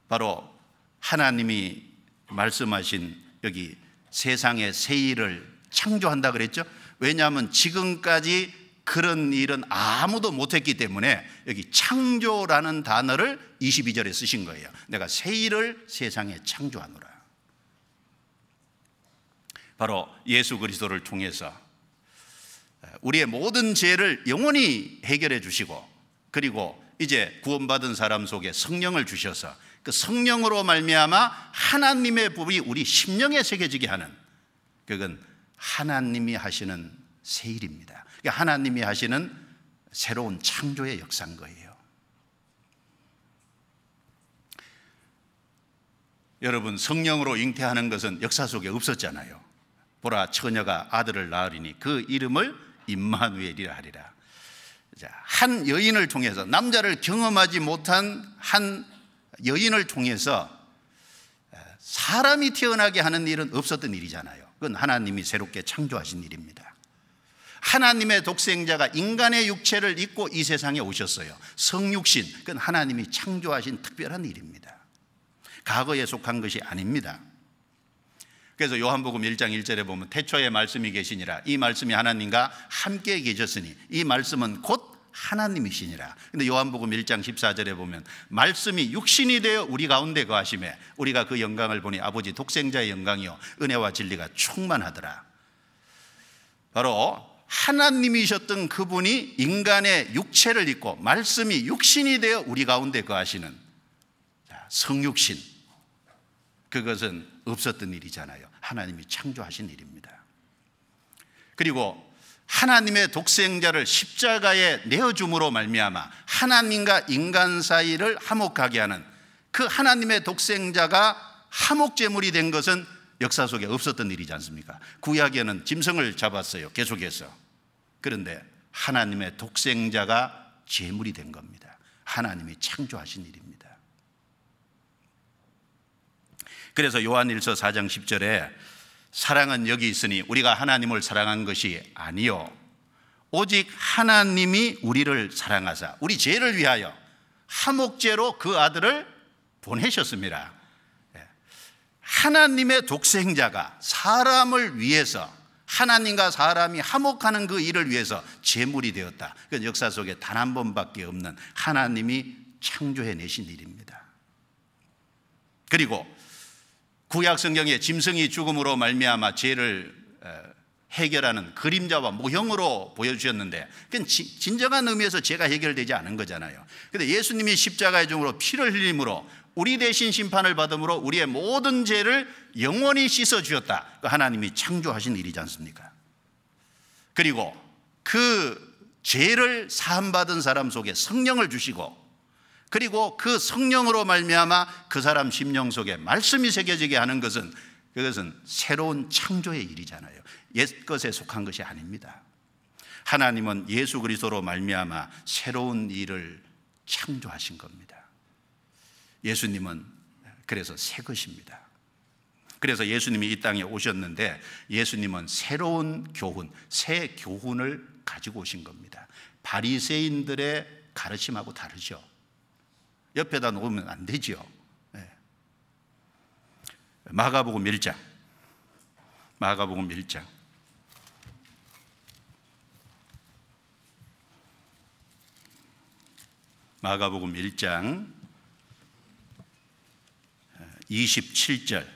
바로 하나님이 말씀하신 여기 세상의 새 일을 창조한다 그랬죠. 왜냐하면 지금까지 그런 일은 아무도 못했기 때문에 여기 창조라는 단어를 22절에 쓰신 거예요. 내가 새 일을 세상에 창조하노라. 바로 예수 그리스도를 통해서 우리의 모든 죄를 영원히 해결해 주시고, 그리고 이제 구원받은 사람 속에 성령을 주셔서 그 성령으로 말미암아 하나님의 법이 우리 심령에 새겨지게 하는, 그건 하나님이 하시는 새 일입니다. 하나님이 하시는 새로운 창조의 역사인 거예요. 여러분, 성령으로 잉태하는 것은 역사 속에 없었잖아요. 보라, 처녀가 아들을 낳으리니 그 이름을 임마누엘이라 하리라. 한 여인을 통해서, 남자를 경험하지 못한 한 여인을 통해서 사람이 태어나게 하는 일은 없었던 일이잖아요. 그건 하나님이 새롭게 창조하신 일입니다. 하나님의 독생자가 인간의 육체를 입고 이 세상에 오셨어요. 성육신, 그건 하나님이 창조하신 특별한 일입니다. 과거에 속한 것이 아닙니다. 그래서 요한복음 1장 1절에 보면 태초에 말씀이 계시니라. 이 말씀이 하나님과 함께 계셨으니 이 말씀은 곧 하나님이시니라. 근데 요한복음 1장 14절에 보면 말씀이 육신이 되어 우리 가운데 거하심에 우리가 그 영광을 보니 아버지 독생자의 영광이요 은혜와 진리가 충만하더라. 바로 하나님이셨던 그분이 인간의 육체를 입고 말씀이 육신이 되어 우리 가운데 거하시는 성육신, 그것은 없었던 일이잖아요. 하나님이 창조하신 일입니다. 그리고 하나님의 독생자를 십자가에 내어줌으로 말미암아 하나님과 인간 사이를 화목하게 하는 그 하나님의 독생자가 화목제물이 된 것은 역사 속에 없었던 일이지 않습니까? 구약에는 짐승을 잡았어요, 계속해서. 그런데 하나님의 독생자가 제물이 된 겁니다. 하나님이 창조하신 일입니다. 그래서 요한일서 4장 10절에 사랑은 여기 있으니 우리가 하나님을 사랑한 것이 아니요 오직 하나님이 우리를 사랑하사 우리 죄를 위하여 화목제로 그 아들을 보내셨습니다. 하나님의 독생자가 사람을 위해서, 하나님과 사람이 화목하는 그 일을 위해서 제물이 되었다. 그건 역사 속에 단 한 번밖에 없는 하나님이 창조해내신 일입니다. 그리고 구약 성경에 짐승이 죽음으로 말미암아 죄를 해결하는 그림자와 모형으로 보여주셨는데 그건 진정한 의미에서 죄가 해결되지 않은 거잖아요. 그런데 예수님이 십자가의 중으로 피를 흘림으로 우리 대신 심판을 받음으로 우리의 모든 죄를 영원히 씻어주셨다. 하나님이 창조하신 일이지 않습니까? 그리고 그 죄를 사함받은 사람 속에 성령을 주시고, 그리고 그 성령으로 말미암아 그 사람 심령 속에 말씀이 새겨지게 하는 것은, 그것은 새로운 창조의 일이잖아요. 옛것에 속한 것이 아닙니다. 하나님은 예수 그리스도로 말미암아 새로운 일을 창조하신 겁니다. 예수님은 그래서 새 것입니다. 그래서 예수님이 이 땅에 오셨는데 예수님은 새로운 교훈, 새 교훈을 가지고 오신 겁니다. 바리새인들의 가르침하고 다르죠. 옆에다 놓으면 안 되죠. 마가복음 1장. 마가복음 1장. 마가복음 1장 27절.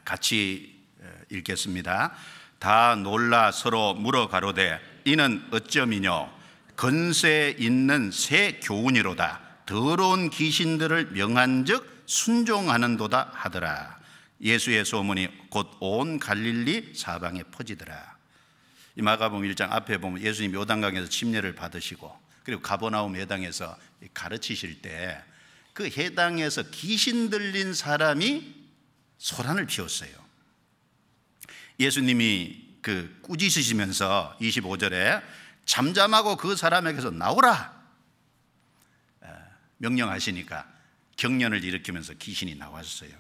같이 읽겠습니다. 다 놀라 서로 물어 가로되 이는 어쩌미뇨 건세 있는 새 교훈이로다. 더러운 귀신들을 명한즉 순종하는도다 하더라. 예수의 소문이 곧 온 갈릴리 사방에 퍼지더라. 이 마가복음 1장 앞에 보면 예수님 요단강에서 침례를 받으시고 그리고 가버나움 해당에서 가르치실 때 그 해당에서 귀신 들린 사람이 소란을 피웠어요. 예수님이 그 꾸짖으시면서 25절에 잠잠하고 그 사람에게서 나오라 명령하시니까 경련을 일으키면서 귀신이 나왔어요.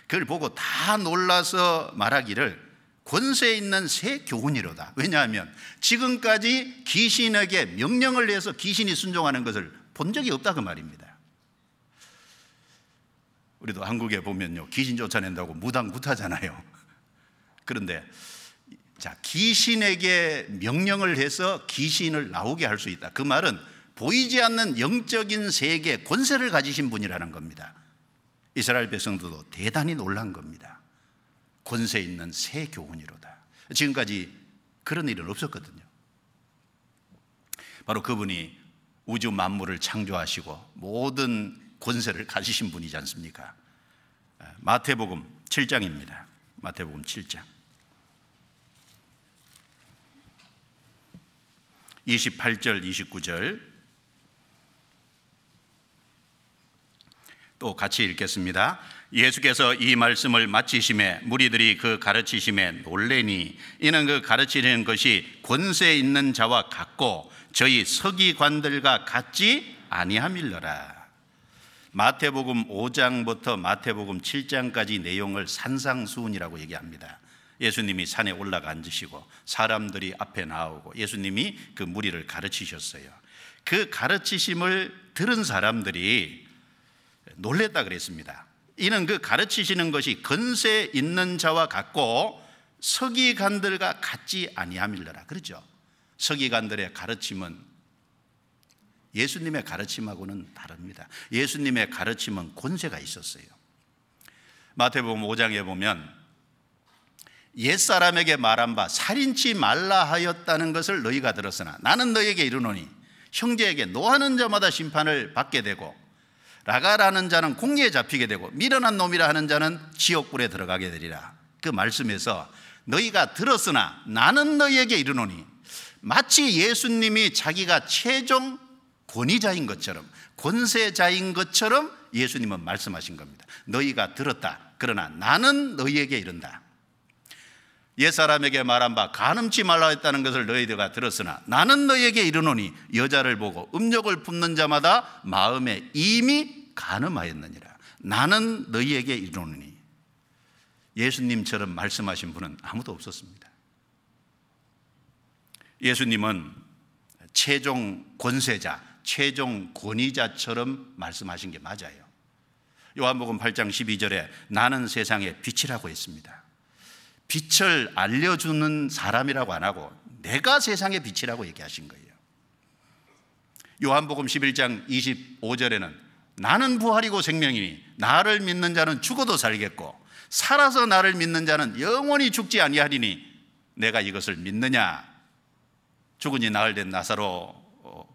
그걸 보고 다 놀라서 말하기를 권세 있는 새 교훈이로다. 왜냐하면 지금까지 귀신에게 명령을 내서 귀신이 순종하는 것을 본 적이 없다 그 말입니다. 우리도 한국에 보면요 귀신 쫓아낸다고 무당굿하잖아요. 그런데 자, 귀신에게 명령을 해서 귀신을 나오게 할 수 있다. 그 말은 보이지 않는 영적인 세계 권세를 가지신 분이라는 겁니다. 이스라엘 백성들도 대단히 놀란 겁니다. 권세 있는 새 교훈이로다. 지금까지 그런 일은 없었거든요. 바로 그분이 우주 만물을 창조하시고 모든 권세를 가지신 분이지 않습니까? 마태복음 7장입니다. 마태복음 7장 28절 29절 또 같이 읽겠습니다. 예수께서 이 말씀을 마치심에 무리들이 그 가르치심에 놀래니 이는 그 가르치는 것이 권세 있는 자와 같고 저희 서기관들과 같지 아니함일러라. 마태복음 5장부터 마태복음 7장까지 내용을 산상수훈이라고 얘기합니다. 예수님이 산에 올라가 앉으시고 사람들이 앞에 나오고 예수님이 그 무리를 가르치셨어요. 그 가르치심을 들은 사람들이 놀랬다 그랬습니다. 이는 그 가르치시는 것이 권세 있는 자와 같고 서기관들과 같지 아니함일러라. 그렇죠? 서기관들의 가르침은 예수님의 가르침하고는 다릅니다. 예수님의 가르침은 권세가 있었어요. 마태복음 5장에 보면 옛사람에게 말한 바 살인치 말라 하였다는 것을 너희가 들었으나 나는 너희에게 이르노니 형제에게 노하는 자마다 심판을 받게 되고 라가라는 자는 공리에 잡히게 되고 미련한 놈이라 하는 자는 지옥불에 들어가게 되리라. 그 말씀에서 너희가 들었으나 나는 너희에게 이르노니 마치 예수님이 자기가 최종 권위자인 것처럼 권세자인 것처럼 예수님은 말씀하신 겁니다. 너희가 들었다. 그러나 나는 너희에게 이른다. 옛사람에게 말한 바 간음치 말라 했다는 것을 너희들가 들었으나 나는 너희에게 이르노니 여자를 보고 음욕을 품는 자마다 마음에 이미 간음하였느니라. 나는 너희에게 이르노니. 예수님처럼 말씀하신 분은 아무도 없었습니다. 예수님은 최종 권세자, 최종 권위자처럼 말씀하신 게 맞아요. 요한복음 8장 12절에 나는 세상의 빛이라고 했습니다. 빛을 알려주는 사람이라고 안 하고 내가 세상의 빛이라고 얘기하신 거예요. 요한복음 11장 25절에는 나는 부활이고 생명이니 나를 믿는 자는 죽어도 살겠고 살아서 나를 믿는 자는 영원히 죽지 아니하리니 내가 이것을 믿느냐? 죽으니 나흘 된 나사로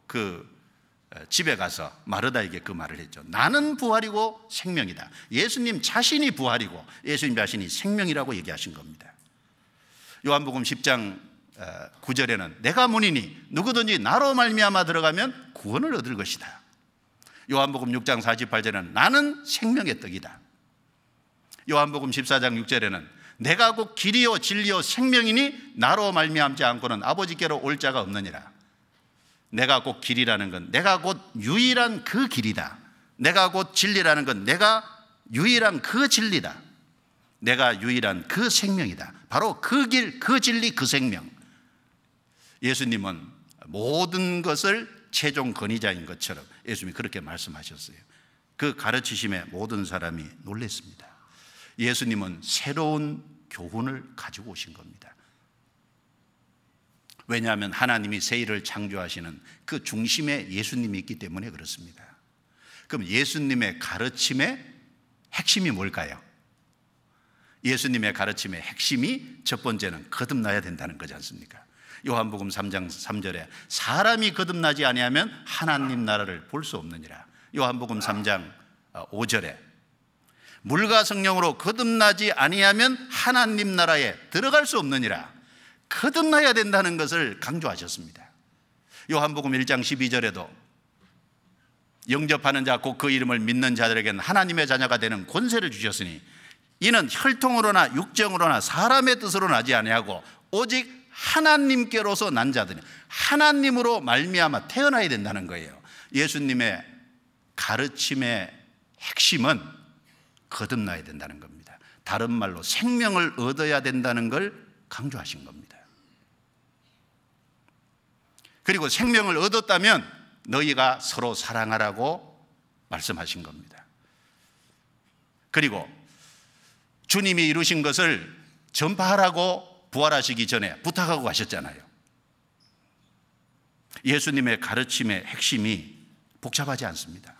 그 집에 가서 마르다에게 그 말을 했죠. 나는 부활이고 생명이다. 예수님 자신이 부활이고 예수님 자신이 생명이라고 얘기하신 겁니다. 요한복음 10장 9절에는 내가 문이니 누구든지 나로 말미암아 들어가면 구원을 얻을 것이다. 요한복음 6장 48절에는 나는 생명의 떡이다. 요한복음 14장 6절에는 내가 곧 길이요 진리요 생명이니 나로 말미암지 않고는 아버지께로 올 자가 없느니라. 내가 곧 길이라는 건 내가 곧 유일한 그 길이다. 내가 곧 진리라는 건 내가 유일한 그 진리다. 내가 유일한 그 생명이다. 바로 그 길, 그 진리, 그 생명. 예수님은 모든 것을 최종 권위자인 것처럼 예수님이 그렇게 말씀하셨어요. 그 가르치심에 모든 사람이 놀랐습니다. 예수님은 새로운 교훈을 가지고 오신 겁니다. 왜냐하면 하나님이 세일을 창조하시는 그 중심에 예수님이 있기 때문에 그렇습니다. 그럼 예수님의 가르침의 핵심이 뭘까요? 예수님의 가르침의 핵심이 첫 번째는 거듭나야 된다는 거지 않습니까? 요한복음 3장 3절에 사람이 거듭나지 아니하면 하나님 나라를 볼 수 없느니라. 요한복음 3장 5절에 물과 성령으로 거듭나지 아니하면 하나님 나라에 들어갈 수 없느니라. 거듭나야 된다는 것을 강조하셨습니다. 요한복음 1장 12절에도 영접하는 자 곧 그 이름을 믿는 자들에게는 하나님의 자녀가 되는 권세를 주셨으니 이는 혈통으로나 육정으로나 사람의 뜻으로 나지 아니하고 오직 하나님께로서 난 자들이 하나님으로 말미암아 태어나야 된다는 거예요. 예수님의 가르침의 핵심은 거듭나야 된다는 겁니다. 다른 말로 생명을 얻어야 된다는 걸 강조하신 겁니다. 그리고 생명을 얻었다면 너희가 서로 사랑하라고 말씀하신 겁니다. 그리고 주님이 이루신 것을 전파하라고 부활하시기 전에 부탁하고 가셨잖아요. 예수님의 가르침의 핵심이 복잡하지 않습니다.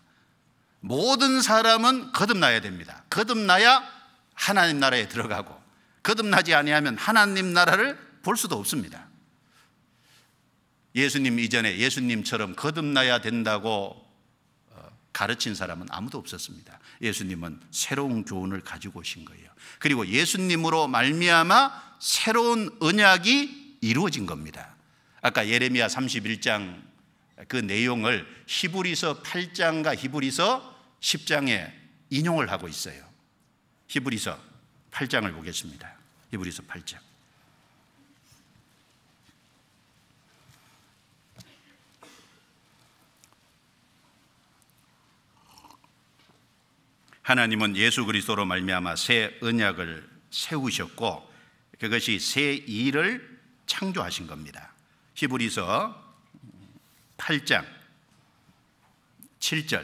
모든 사람은 거듭나야 됩니다. 거듭나야 하나님 나라에 들어가고 거듭나지 아니하면 하나님 나라를 볼 수도 없습니다. 예수님 이전에 예수님처럼 거듭나야 된다고 가르친 사람은 아무도 없었습니다. 예수님은 새로운 교훈을 가지고 오신 거예요. 그리고 예수님으로 말미암아 새로운 언약이 이루어진 겁니다. 아까 예레미야 31장 그 내용을 히브리서 8장과 히브리서 10장에 인용을 하고 있어요. 히브리서 8장을 보겠습니다. 히브리서 8장. 하나님은 예수 그리스도로 말미암아 새 언약을 세우셨고 그것이 새 일을 창조하신 겁니다. 히브리서 8장 7절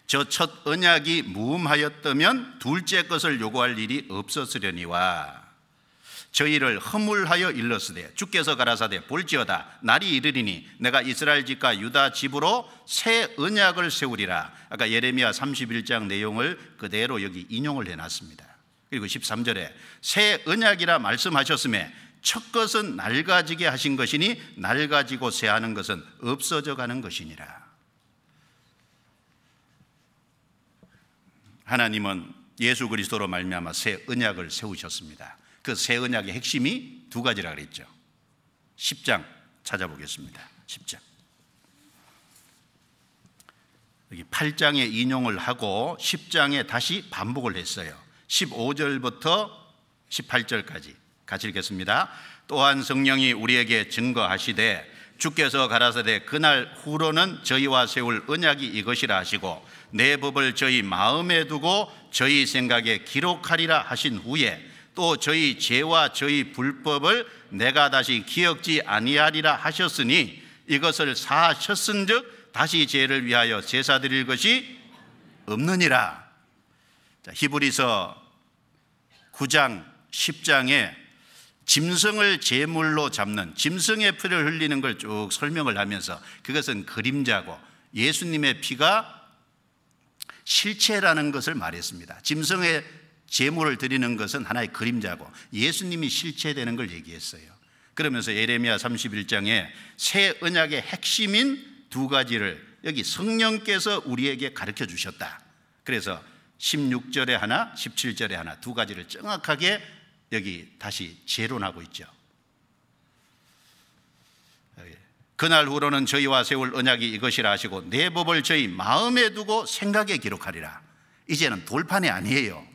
저 첫 언약이 무음하였다면 둘째 것을 요구할 일이 없었으려니와 저희를 허물하여 일렀으되 주께서 가라사대 볼지어다 날이 이르리니 내가 이스라엘 집과 유다 집으로 새 언약을 세우리라. 아까 예레미야 31장 내용을 그대로 여기 인용을 해놨습니다. 그리고 13절에 새 언약이라 말씀하셨음에 첫 것은 낡아지게 하신 것이니 낡아지고 새하는 것은 없어져 가는 것이니라. 하나님은 예수 그리스도로 말미암아 새 언약을 세우셨습니다. 그 새 언약의 핵심이 두 가지라 그랬죠. 10장 찾아보겠습니다. 10장. 여기 8장에 인용을 하고 10장에 다시 반복을 했어요. 15절부터 18절까지 같이 읽겠습니다. 또한 성령이 우리에게 증거하시되 주께서 가라사대 그날 후로는 저희와 세울 언약이 이것이라 하시고 내 법을 저희 마음에 두고 저희 생각에 기록하리라 하신 후에 또 저희 죄와 저희 불법을 내가 다시 기억지 아니하리라 하셨으니 이것을 사하셨은즉 다시 죄를 위하여 제사 드릴 것이 없느니라. 자, 히브리서 9장 10장에 짐승을 제물로 잡는, 짐승의 피를 흘리는 걸 쭉 설명을 하면서 그것은 그림자고 예수님의 피가 실체라는 것을 말했습니다. 짐승의 제물을 드리는 것은 하나의 그림자고 예수님이 실체되는 걸 얘기했어요. 그러면서 예레미야 31장에 새 언약의 핵심인 두 가지를 여기 성령께서 우리에게 가르쳐 주셨다. 그래서 16절에 하나, 17절에 하나 두 가지를 정확하게 여기 다시 재론하고 있죠. 그날 후로는 저희와 세울 언약이 이것이라 하시고 내 법을 저희 마음에 두고 생각에 기록하리라. 이제는 돌판이 아니에요.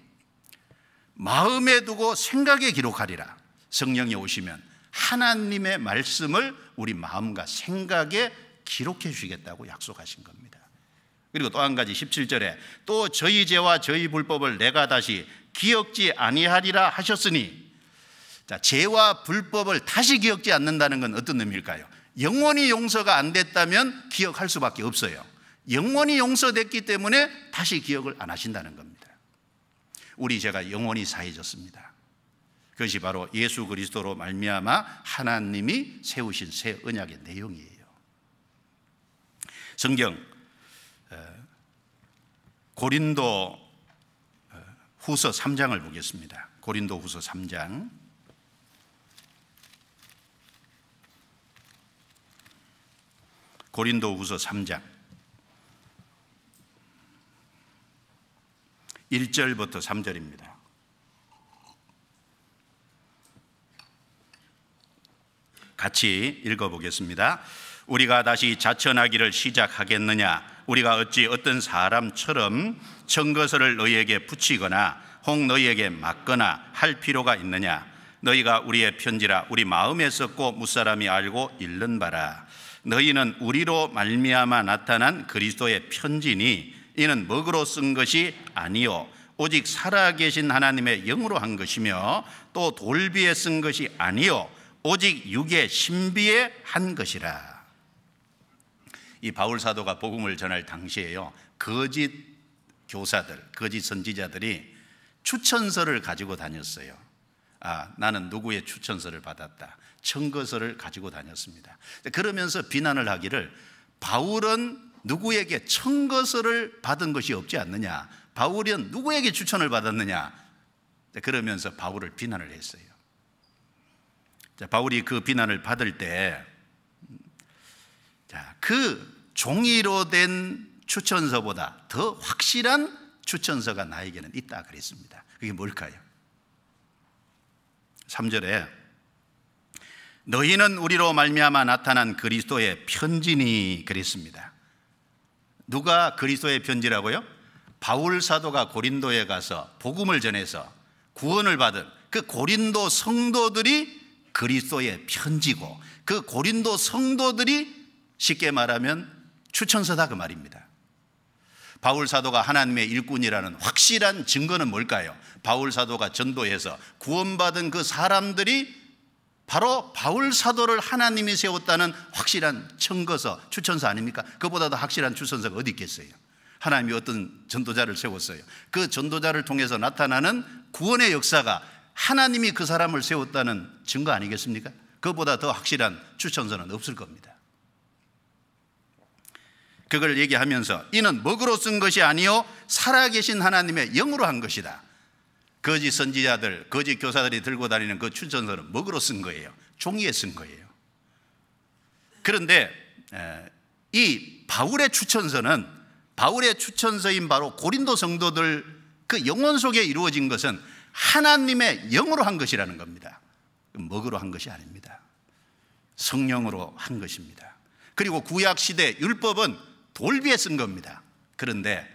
마음에 두고 생각에 기록하리라. 성령이 오시면 하나님의 말씀을 우리 마음과 생각에 기록해 주시겠다고 약속하신 겁니다. 그리고 또 한 가지 17절에 또 저희 죄와 저희 불법을 내가 다시 기억지 아니하리라 하셨으니, 자, 죄와 불법을 다시 기억지 않는다는 건 어떤 의미일까요? 영원히 용서가 안 됐다면 기억할 수밖에 없어요. 영원히 용서됐기 때문에 다시 기억을 안 하신다는 겁니다. 우리 죄가 영원히 사해졌습니다. 그것이 바로 예수 그리스도로 말미암아 하나님이 세우신 새 언약의 내용이에요. 성경 고린도 후서 3장을 보겠습니다. 고린도 후서 3장 고린도 후서 3장 1절부터 3절입니다. 같이 읽어보겠습니다. 우리가 다시 자천하기를 시작하겠느냐? 우리가 어찌 어떤 사람처럼 증거서를 너희에게 붙이거나 혹 너희에게 맞거나 할 필요가 있느냐? 너희가 우리의 편지라 우리 마음에 썼고 무사람이 알고 읽는 바라. 너희는 우리로 말미암아 나타난 그리스도의 편지니 이는 먹으로 쓴 것이 아니요 오직 살아계신 하나님의 영으로 한 것이며 또 돌비에 쓴 것이 아니요 오직 육의 신비에 한 것이라. 이 바울 사도가 복음을 전할 당시에요, 거짓 교사들, 거짓 선지자들이 추천서를 가지고 다녔어요. 나는 누구의 추천서를 받았다, 청거서를 가지고 다녔습니다. 그러면서 비난을 하기를, 바울은 누구에게 청거서를 받은 것이 없지 않느냐, 바울은 누구에게 추천을 받았느냐, 그러면서 바울을 비난을 했어요. 바울이 그 비난을 받을 때 그 종이로 된 추천서보다 더 확실한 추천서가 나에게는 있다 그랬습니다. 그게 뭘까요? 3절에 너희는 우리로 말미암아 나타난 그리스도의 편지니 그랬습니다. 누가 그리스도의 편지라고요? 바울 사도가 고린도에 가서 복음을 전해서 구원을 받은 그 고린도 성도들이 그리스도의 편지고, 그 고린도 성도들이 쉽게 말하면 추천서다 그 말입니다. 바울 사도가 하나님의 일꾼이라는 확실한 증거는 뭘까요? 바울 사도가 전도해서 구원받은 그 사람들이 바로 바울 사도를 하나님이 세웠다는 확실한 청거서, 추천서 아닙니까? 그보다 더 확실한 추천서가 어디 있겠어요? 하나님이 어떤 전도자를 세웠어요. 그 전도자를 통해서 나타나는 구원의 역사가 하나님이 그 사람을 세웠다는 증거 아니겠습니까? 그보다 더 확실한 추천서는 없을 겁니다. 그걸 얘기하면서 이는 먹으로 쓴 것이 아니요 살아계신 하나님의 영으로 한 것이다. 거짓 선지자들, 거짓 교사들이 들고 다니는 그 추천서는 먹으로 쓴 거예요. 종이에 쓴 거예요. 그런데 이 바울의 추천서는, 바울의 추천서인 바로 고린도 성도들 그 영혼 속에 이루어진 것은 하나님의 영으로 한 것이라는 겁니다. 먹으로 한 것이 아닙니다. 성령으로 한 것입니다. 그리고 구약시대 율법은 돌비에 쓴 겁니다. 그런데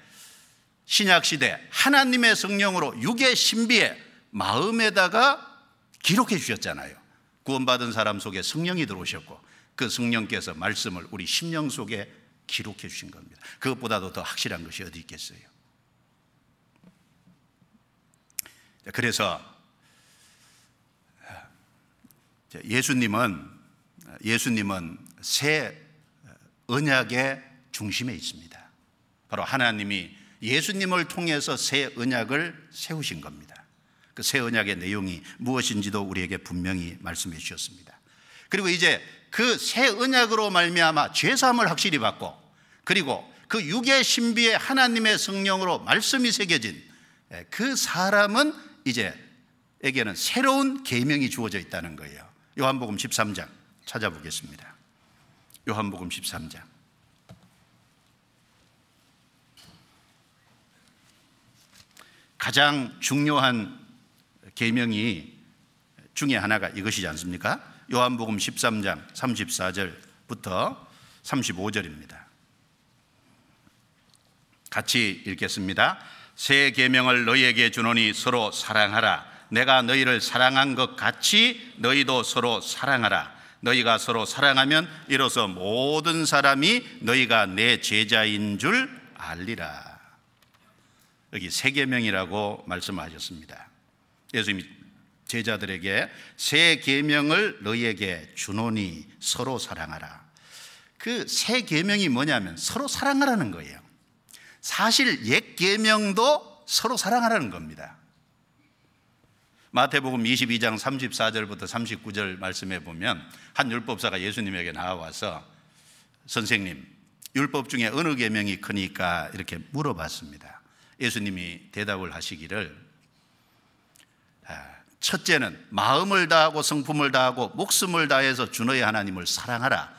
신약시대 하나님의 성령으로 육의 신비에 마음에다가 기록해 주셨잖아요. 구원받은 사람 속에 성령이 들어오셨고 그 성령께서 말씀을 우리 심령 속에 기록해 주신 겁니다. 그것보다도 더 확실한 것이 어디 있겠어요? 그래서 예수님은 새 언약의 중심에 있습니다. 바로 하나님이 예수님을 통해서 새 언약을 세우신 겁니다. 그 새 언약의 내용이 무엇인지도 우리에게 분명히 말씀해 주셨습니다. 그리고 이제 그 새 언약으로 말미암아 죄사함을 확실히 받고, 그리고 그 육의 신비에 하나님의 성령으로 말씀이 새겨진 그 사람은 이제 에게는 새로운 계명이 주어져 있다는 거예요. 요한복음 13장 찾아보겠습니다. 요한복음 13장. 가장 중요한 계명이 중에 하나가 이것이지 않습니까? 요한복음 13장 34절부터 35절입니다. 같이 읽겠습니다. 새 계명을 너희에게 주노니 서로 사랑하라. 내가 너희를 사랑한 것 같이 너희도 서로 사랑하라. 너희가 서로 사랑하면 이로써 모든 사람이 너희가 내 제자인 줄 알리라. 여기 새 계명이라고 말씀하셨습니다. 예수님이 제자들에게 새 계명을 너희에게 주노니 서로 사랑하라. 그 새 계명이 뭐냐면 서로 사랑하라는 거예요. 사실 옛 계명도 서로 사랑하라는 겁니다. 마태복음 22장 34절부터 39절 말씀해 보면 한 율법사가 예수님에게 나와서 선생님, 율법 중에 어느 계명이 크니까 이렇게 물어봤습니다. 예수님이 대답을 하시기를 첫째는 마음을 다하고 성품을 다하고 목숨을 다해서 주 너의 하나님을 사랑하라.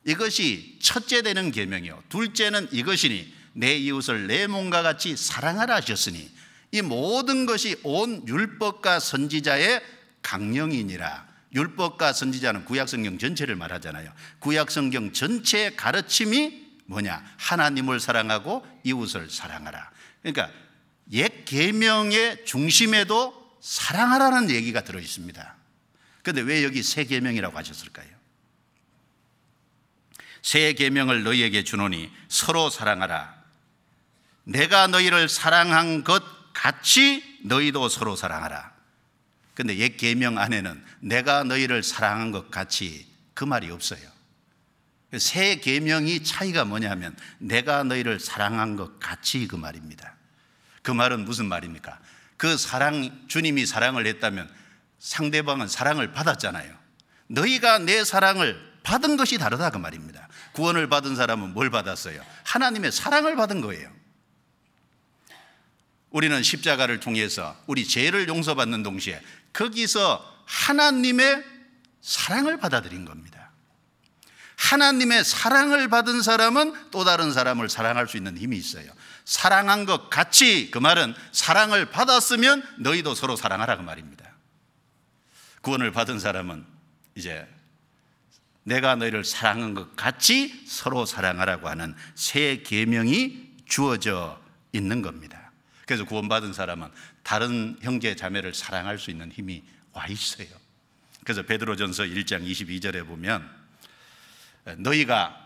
이것이 첫째 되는 계명이요, 둘째는 이것이니 내 이웃을 내 몸과 같이 사랑하라 하셨으니 이 모든 것이 온 율법과 선지자의 강령이니라. 율법과 선지자는 구약성경 전체를 말하잖아요. 구약성경 전체의 가르침이 뭐냐? 하나님을 사랑하고 이웃을 사랑하라. 그러니까 옛 계명의 중심에도 사랑하라는 얘기가 들어있습니다. 그런데 왜 여기 새 계명이라고 하셨을까요? 새 계명을 너희에게 주노니 서로 사랑하라. 내가 너희를 사랑한 것 같이 너희도 서로 사랑하라. 그런데 옛 계명 안에는 내가 너희를 사랑한 것 같이 그 말이 없어요. 새 계명이 차이가 뭐냐면 내가 너희를 사랑한 것 같이 그 말입니다. 그 말은 무슨 말입니까? 그 사랑, 주님이 사랑을 했다면 상대방은 사랑을 받았잖아요. 너희가 내 사랑을 받은 것이 다르다 그 말입니다. 구원을 받은 사람은 뭘 받았어요? 하나님의 사랑을 받은 거예요. 우리는 십자가를 통해서 우리 죄를 용서받는 동시에 거기서 하나님의 사랑을 받아들인 겁니다. 하나님의 사랑을 받은 사람은 또 다른 사람을 사랑할 수 있는 힘이 있어요. 사랑한 것 같이, 그 말은 사랑을 받았으면 너희도 서로 사랑하라 그 말입니다. 구원을 받은 사람은 이제 내가 너희를 사랑한 것 같이 서로 사랑하라고 하는 새 계명이 주어져 있는 겁니다. 그래서 구원받은 사람은 다른 형제 자매를 사랑할 수 있는 힘이 와 있어요. 그래서 베드로전서 1장 22절에 보면 너희가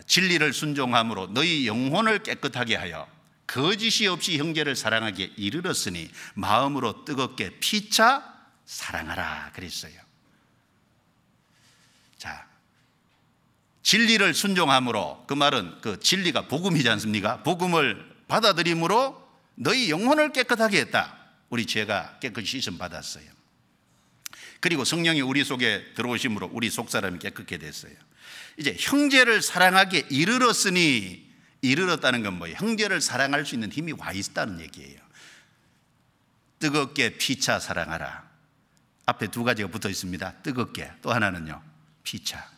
진리를 순종함으로 너희 영혼을 깨끗하게 하여 거짓이 없이 형제를 사랑하기에 이르렀으니 마음으로 뜨겁게 피차 사랑하라 그랬어요. 자, 진리를 순종함으로, 그 말은 그 진리가 복음이지 않습니까? 복음을 받아들임으로 너희 영혼을 깨끗하게 했다. 우리 죄가 깨끗이 씻음 받았어요. 그리고 성령이 우리 속에 들어오심으로 우리 속사람이 깨끗게 됐어요. 이제 형제를 사랑하기에 이르렀으니, 이르렀다는 건 뭐예요? 형제를 사랑할 수 있는 힘이 와 있다는 얘기예요. 뜨겁게 피차 사랑하라. 앞에 두 가지가 붙어 있습니다. 뜨겁게, 또 하나는요 피차.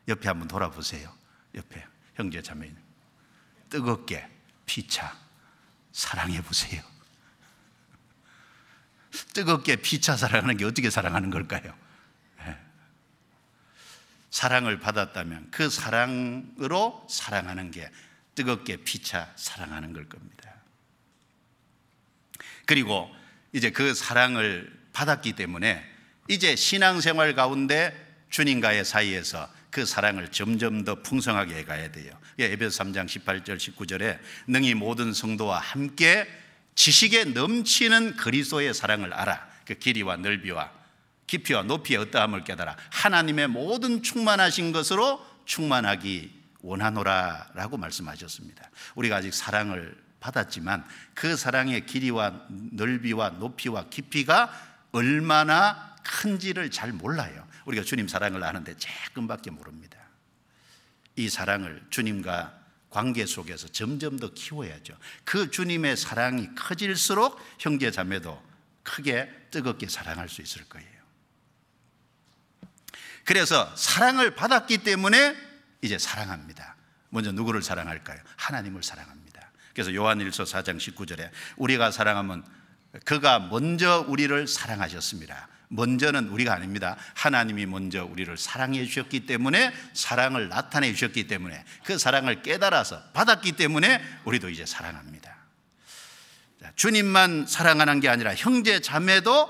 옆에 한번 돌아보세요. 옆에 형제 자매, 뜨겁게 피차 사랑해 보세요. 뜨겁게 피차 사랑하는 게 어떻게 사랑하는 걸까요? 사랑을 받았다면 그 사랑으로 사랑하는 게 뜨겁게 피차 사랑하는 걸 겁니다. 그리고 이제 그 사랑을 받았기 때문에 이제 신앙생활 가운데 주님과의 사이에서 그 사랑을 점점 더 풍성하게 해가야 돼요. 에베소 3장 18절 19절에 능히 모든 성도와 함께 지식에 넘치는 그리스도의 사랑을 알아. 그 길이와 넓이와 깊이와 높이의 어떠함을 깨달아 하나님의 모든 충만하신 것으로 충만하기 원하노라 라고 말씀하셨습니다. 우리가 아직 사랑을 받았지만 그 사랑의 길이와 넓이와 높이와 깊이가 얼마나 큰지를 잘 몰라요. 우리가 주님 사랑을 아는데 조금밖에 모릅니다. 이 사랑을 주님과 관계 속에서 점점 더 키워야죠. 그 주님의 사랑이 커질수록 형제 자매도 크게 뜨겁게 사랑할 수 있을 거예요. 그래서 사랑을 받았기 때문에 이제 사랑합니다. 먼저 누구를 사랑할까요? 하나님을 사랑합니다. 그래서 요한일서 4장 19절에 우리가 사랑하면 그가 먼저 우리를 사랑하셨습니다. 먼저는 우리가 아닙니다. 하나님이 먼저 우리를 사랑해 주셨기 때문에, 사랑을 나타내 주셨기 때문에, 그 사랑을 깨달아서 받았기 때문에 우리도 이제 사랑합니다. 주님만 사랑하는 게 아니라 형제 자매도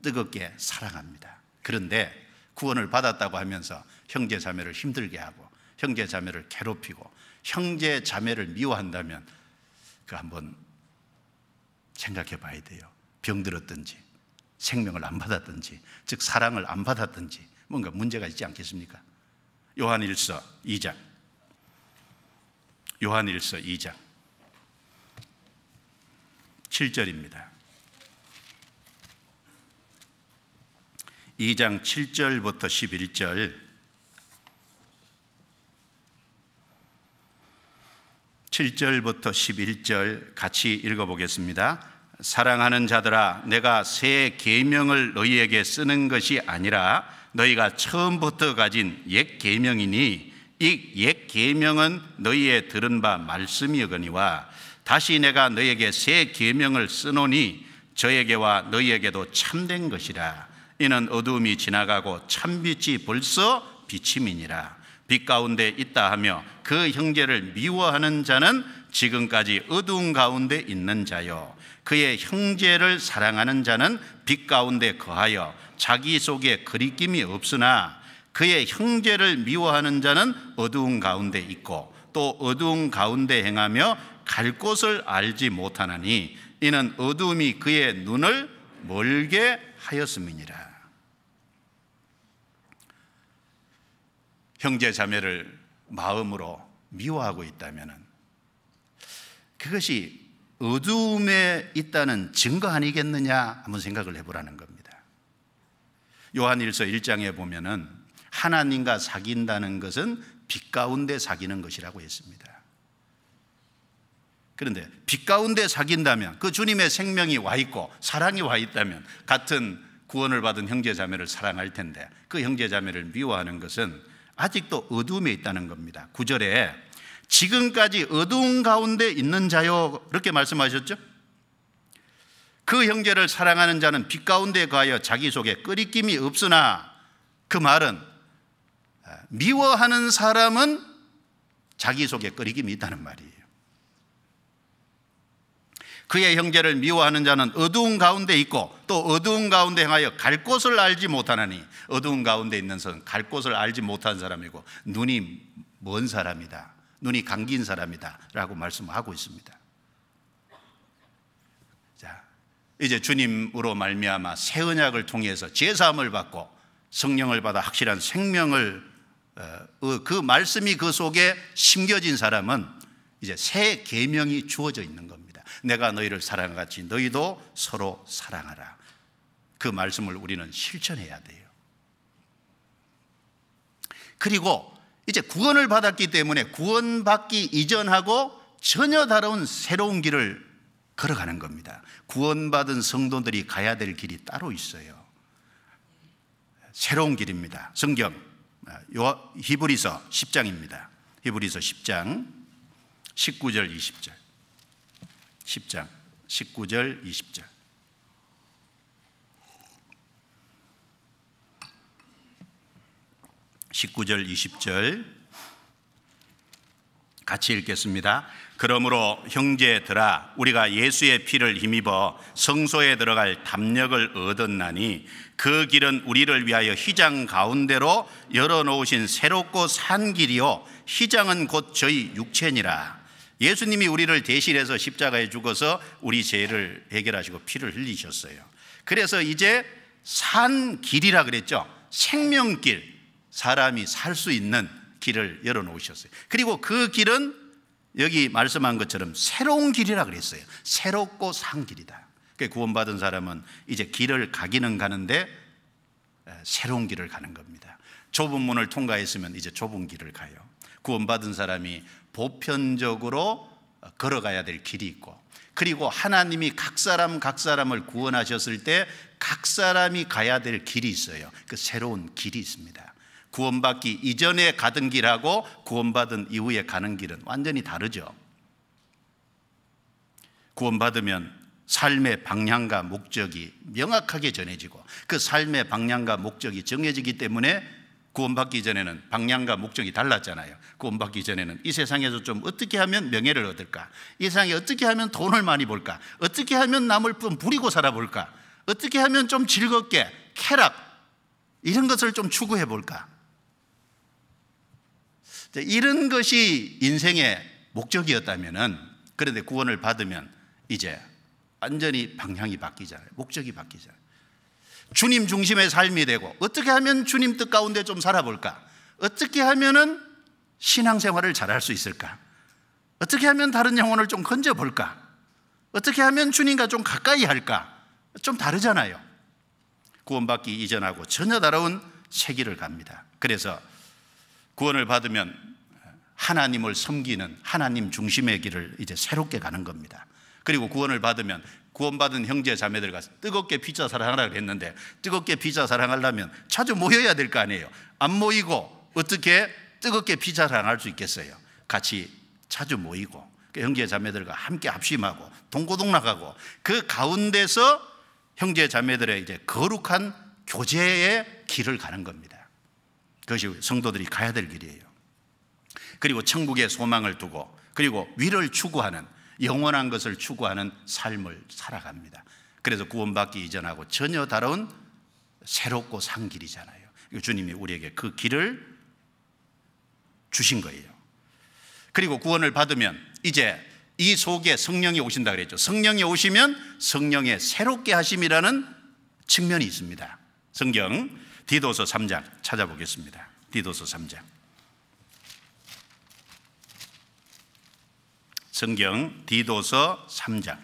뜨겁게 사랑합니다. 그런데 구원을 받았다고 하면서 형제 자매를 힘들게 하고 형제 자매를 괴롭히고 형제 자매를 미워한다면 그 한번 생각해 봐야 돼요. 병들었든지 생명을 안 받았든지, 즉 사랑을 안 받았든지 뭔가 문제가 있지 않겠습니까? 요한일서 2장 7절입니다. 2장 7절부터 11절, 7절부터 11절 같이 읽어보겠습니다. 사랑하는 자들아, 내가 새 계명을 너희에게 쓰는 것이 아니라 너희가 처음부터 가진 옛 계명이니 이 옛 계명은 너희의 들은 바 말씀이거니와 다시 내가 너희에게 새 계명을 쓰노니 저에게와 너희에게도 참된 것이라. 이는 어두움이 지나가고 참빛이 벌써 비침이니라. 빛 가운데 있다 하며 그 형제를 미워하는 자는 지금까지 어두운 가운데 있는 자요, 그의 형제를 사랑하는 자는 빛 가운데 거하여 자기 속에 거리낌이 없으나 그의 형제를 미워하는 자는 어두운 가운데 있고 또 어두운 가운데 행하며 갈 곳을 알지 못하나니 이는 어두움이 그의 눈을 멀게 하였음이니라. 형제 자매를 마음으로 미워하고 있다면 그것이 어두움에 있다는 증거 아니겠느냐 한번 생각을 해보라는 겁니다. 요한일서 1장에 보면은 하나님과 사귄다는 것은 빛 가운데 사귀는 것이라고 했습니다. 그런데 빛 가운데 사귄다면 그 주님의 생명이 와 있고 사랑이 와 있다면 같은 구원을 받은 형제 자매를 사랑할 텐데 그 형제 자매를 미워하는 것은 아직도 어두움에 있다는 겁니다. 9절에 지금까지 어두운 가운데 있는 자요 이렇게 말씀하셨죠. 그 형제를 사랑하는 자는 빛 가운데 가하여 자기 속에 끄리낌이 없으나, 그 말은 미워하는 사람은 자기 속에 끄리김이 있다는 말이에요. 그의 형제를 미워하는 자는 어두운 가운데 있고 또 어두운 가운데 행하여 갈 곳을 알지 못하나니, 어두운 가운데 있는 사람은 갈 곳을 알지 못한 사람이고 눈이 먼 사람이다, 눈이 감긴 사람이다 라고 말씀하고 있습니다. 자, 이제 주님으로 말미암아 새 언약을 통해서 제사함을 받고 성령을 받아 확실한 생명을 그 말씀이 그 속에 심겨진 사람은 이제 새 계명이 주어져 있는 겁니다. 내가 너희를 사랑같이 너희도 서로 사랑하라. 그 말씀을 우리는 실천해야 돼요. 그리고 이제 구원을 받았기 때문에 구원받기 이전하고 전혀 다른 새로운 길을 걸어가는 겁니다. 구원받은 성도들이 가야 될 길이 따로 있어요. 새로운 길입니다. 성경 히브리서 10장입니다. 히브리서 10장 19절 20절 10장 19절 20절 (19절) (20절) 같이 읽겠습니다. 그러므로 형제들아, 우리가 예수의 피를 힘입어 성소에 들어갈 담력을 얻었나니 그 길은 우리를 위하여 휘장 가운데로 열어놓으신 새롭고 산 길이요 휘장은 곧 저희 육체니라. 예수님이 우리를 대신해서 십자가에 죽어서 우리 죄를 해결하시고 피를 흘리셨어요. 그래서 이제 산 길이라 그랬죠. 생명길, 사람이 살 수 있는 길을 열어놓으셨어요. 그리고 그 길은 여기 말씀한 것처럼 새로운 길이라 그랬어요. 새롭고 산 길이다. 구원받은 사람은 이제 길을 가기는 가는데 새로운 길을 가는 겁니다. 좁은 문을 통과했으면 이제 좁은 길을 가요. 구원받은 사람이 보편적으로 걸어가야 될 길이 있고, 그리고 하나님이 각 사람을 구원하셨을 때 각 사람이 가야 될 길이 있어요. 그 새로운 길이 있습니다. 구원받기 이전에 가던 길하고 구원받은 이후에 가는 길은 완전히 다르죠. 구원받으면 삶의 방향과 목적이 명확하게 전해지고, 그 삶의 방향과 목적이 정해지기 때문에 구원받기 전에는 방향과 목적이 달랐잖아요. 구원받기 전에는 이 세상에서 좀 어떻게 하면 명예를 얻을까, 이 세상에 어떻게 하면 돈을 많이 벌까, 어떻게 하면 남을 좀 부리고 살아볼까, 어떻게 하면 좀 즐겁게 쾌락 이런 것을 좀 추구해 볼까, 이런 것이 인생의 목적이었다면은, 그런데 구원을 받으면 이제 완전히 방향이 바뀌잖아요. 목적이 바뀌잖아요. 주님 중심의 삶이 되고, 어떻게 하면 주님 뜻 가운데 좀 살아볼까, 어떻게 하면은 신앙생활을 잘할 수 있을까, 어떻게 하면 다른 영혼을 좀 건져볼까, 어떻게 하면 주님과 좀 가까이 할까, 좀 다르잖아요. 구원받기 이전하고 전혀 다른 새 길을 갑니다. 그래서 구원을 받으면 하나님을 섬기는 하나님 중심의 길을 이제 새롭게 가는 겁니다. 그리고 구원을 받으면 구원받은 형제 자매들과 뜨겁게 피자 사랑하라 그랬는데, 뜨겁게 피자 사랑하려면 자주 모여야 될 거 아니에요. 안 모이고 어떻게 뜨겁게 피자 사랑할 수 있겠어요? 같이 자주 모이고 형제 자매들과 함께 합심하고 동고동락하고, 그 가운데서 형제 자매들의 이제 거룩한 교제의 길을 가는 겁니다. 그것이 성도들이 가야 될 길이에요. 그리고 천국의 소망을 두고, 그리고 위를 추구하는, 영원한 것을 추구하는 삶을 살아갑니다. 그래서 구원받기 이전하고 전혀 다른 새롭고 산 길이잖아요. 주님이 우리에게 그 길을 주신 거예요. 그리고 구원을 받으면 이제 이 속에 성령이 오신다 그랬죠. 성령이 오시면 성령의 새롭게 하심이라는 측면이 있습니다. 성경 디도서 3장 찾아보겠습니다. 디도서 3장. 성경 디도서 3장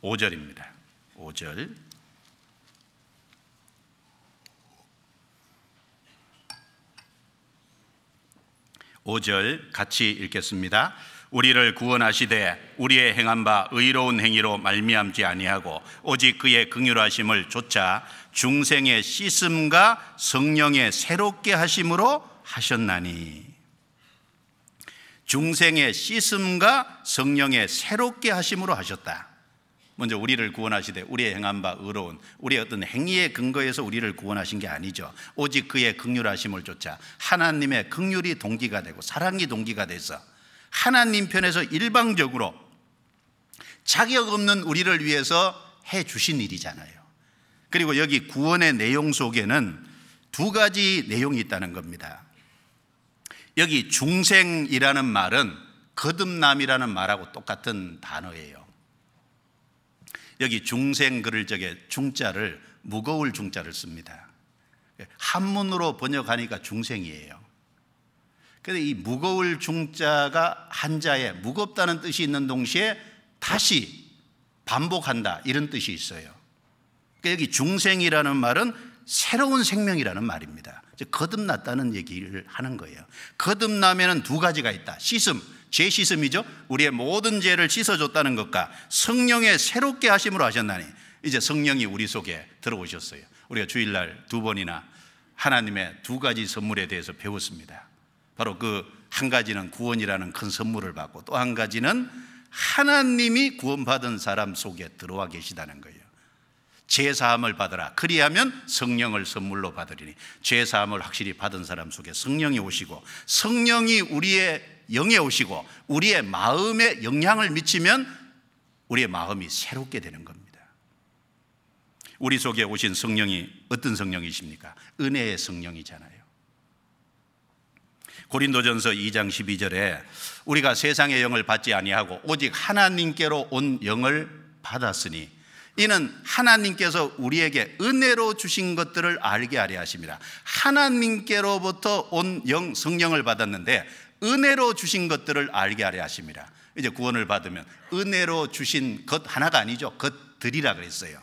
5절입니다. 5절. 같이 읽겠습니다. 우리를 구원하시되 우리의 행한 바 의로운 행위로 말미암지 아니하고 오직 그의 긍휼하심을 좇아 중생의 씻음과 성령의 새롭게 하심으로 하셨나니. 중생의 씻음과 성령의 새롭게 하심으로 하셨다. 먼저 우리를 구원하시되 우리의 행한 바 의로운, 우리의 어떤 행위에 근거해서 우리를 구원하신 게 아니죠. 오직 그의 긍휼하심을 좇아 하나님의 긍휼이 동기가 되고 사랑이 동기가 돼서 하나님 편에서 일방적으로 자격 없는 우리를 위해서 해 주신 일이잖아요. 그리고 여기 구원의 내용 속에는 두 가지 내용이 있다는 겁니다. 여기 중생이라는 말은 거듭남이라는 말하고 똑같은 단어예요. 여기 중생 그럴 적에 중자를 무거울 중자를 씁니다. 한문으로 번역하니까 중생이에요. 그런데 이 무거울 중자가 한자에 무겁다는 뜻이 있는 동시에 다시 반복한다 이런 뜻이 있어요. 그러니까 여기 중생이라는 말은 새로운 생명이라는 말입니다. 거듭났다는 얘기를 하는 거예요. 거듭나면은 두 가지가 있다. 씻음, 죄 씻음이죠. 우리의 모든 죄를 씻어줬다는 것과 성령의 새롭게 하심으로 하셨나니, 이제 성령이 우리 속에 들어오셨어요. 우리가 주일날 두 번이나 하나님의 두 가지 선물에 대해서 배웠습니다. 바로 그 한 가지는 구원이라는 큰 선물을 받고, 또 한 가지는 하나님이 구원받은 사람 속에 들어와 계시다는 거예요. 죄사함을 받으라. 그리하면 성령을 선물로 받으리니, 죄사함을 확실히 받은 사람 속에 성령이 오시고, 성령이 우리의 영에 오시고 우리의 마음에 영향을 미치면 우리의 마음이 새롭게 되는 겁니다. 우리 속에 오신 성령이 어떤 성령이십니까? 은혜의 성령이잖아요. 고린도전서 2장 12절에 우리가 세상의 영을 받지 아니하고 오직 하나님께로 온 영을 받았으니 이는 하나님께서 우리에게 은혜로 주신 것들을 알게 하려 하심이라. 하나님께로부터 온 영, 성령을 받았는데 은혜로 주신 것들을 알게 하려 하심이라. 이제 구원을 받으면 은혜로 주신 것 하나가 아니죠. 것들이라 그랬어요.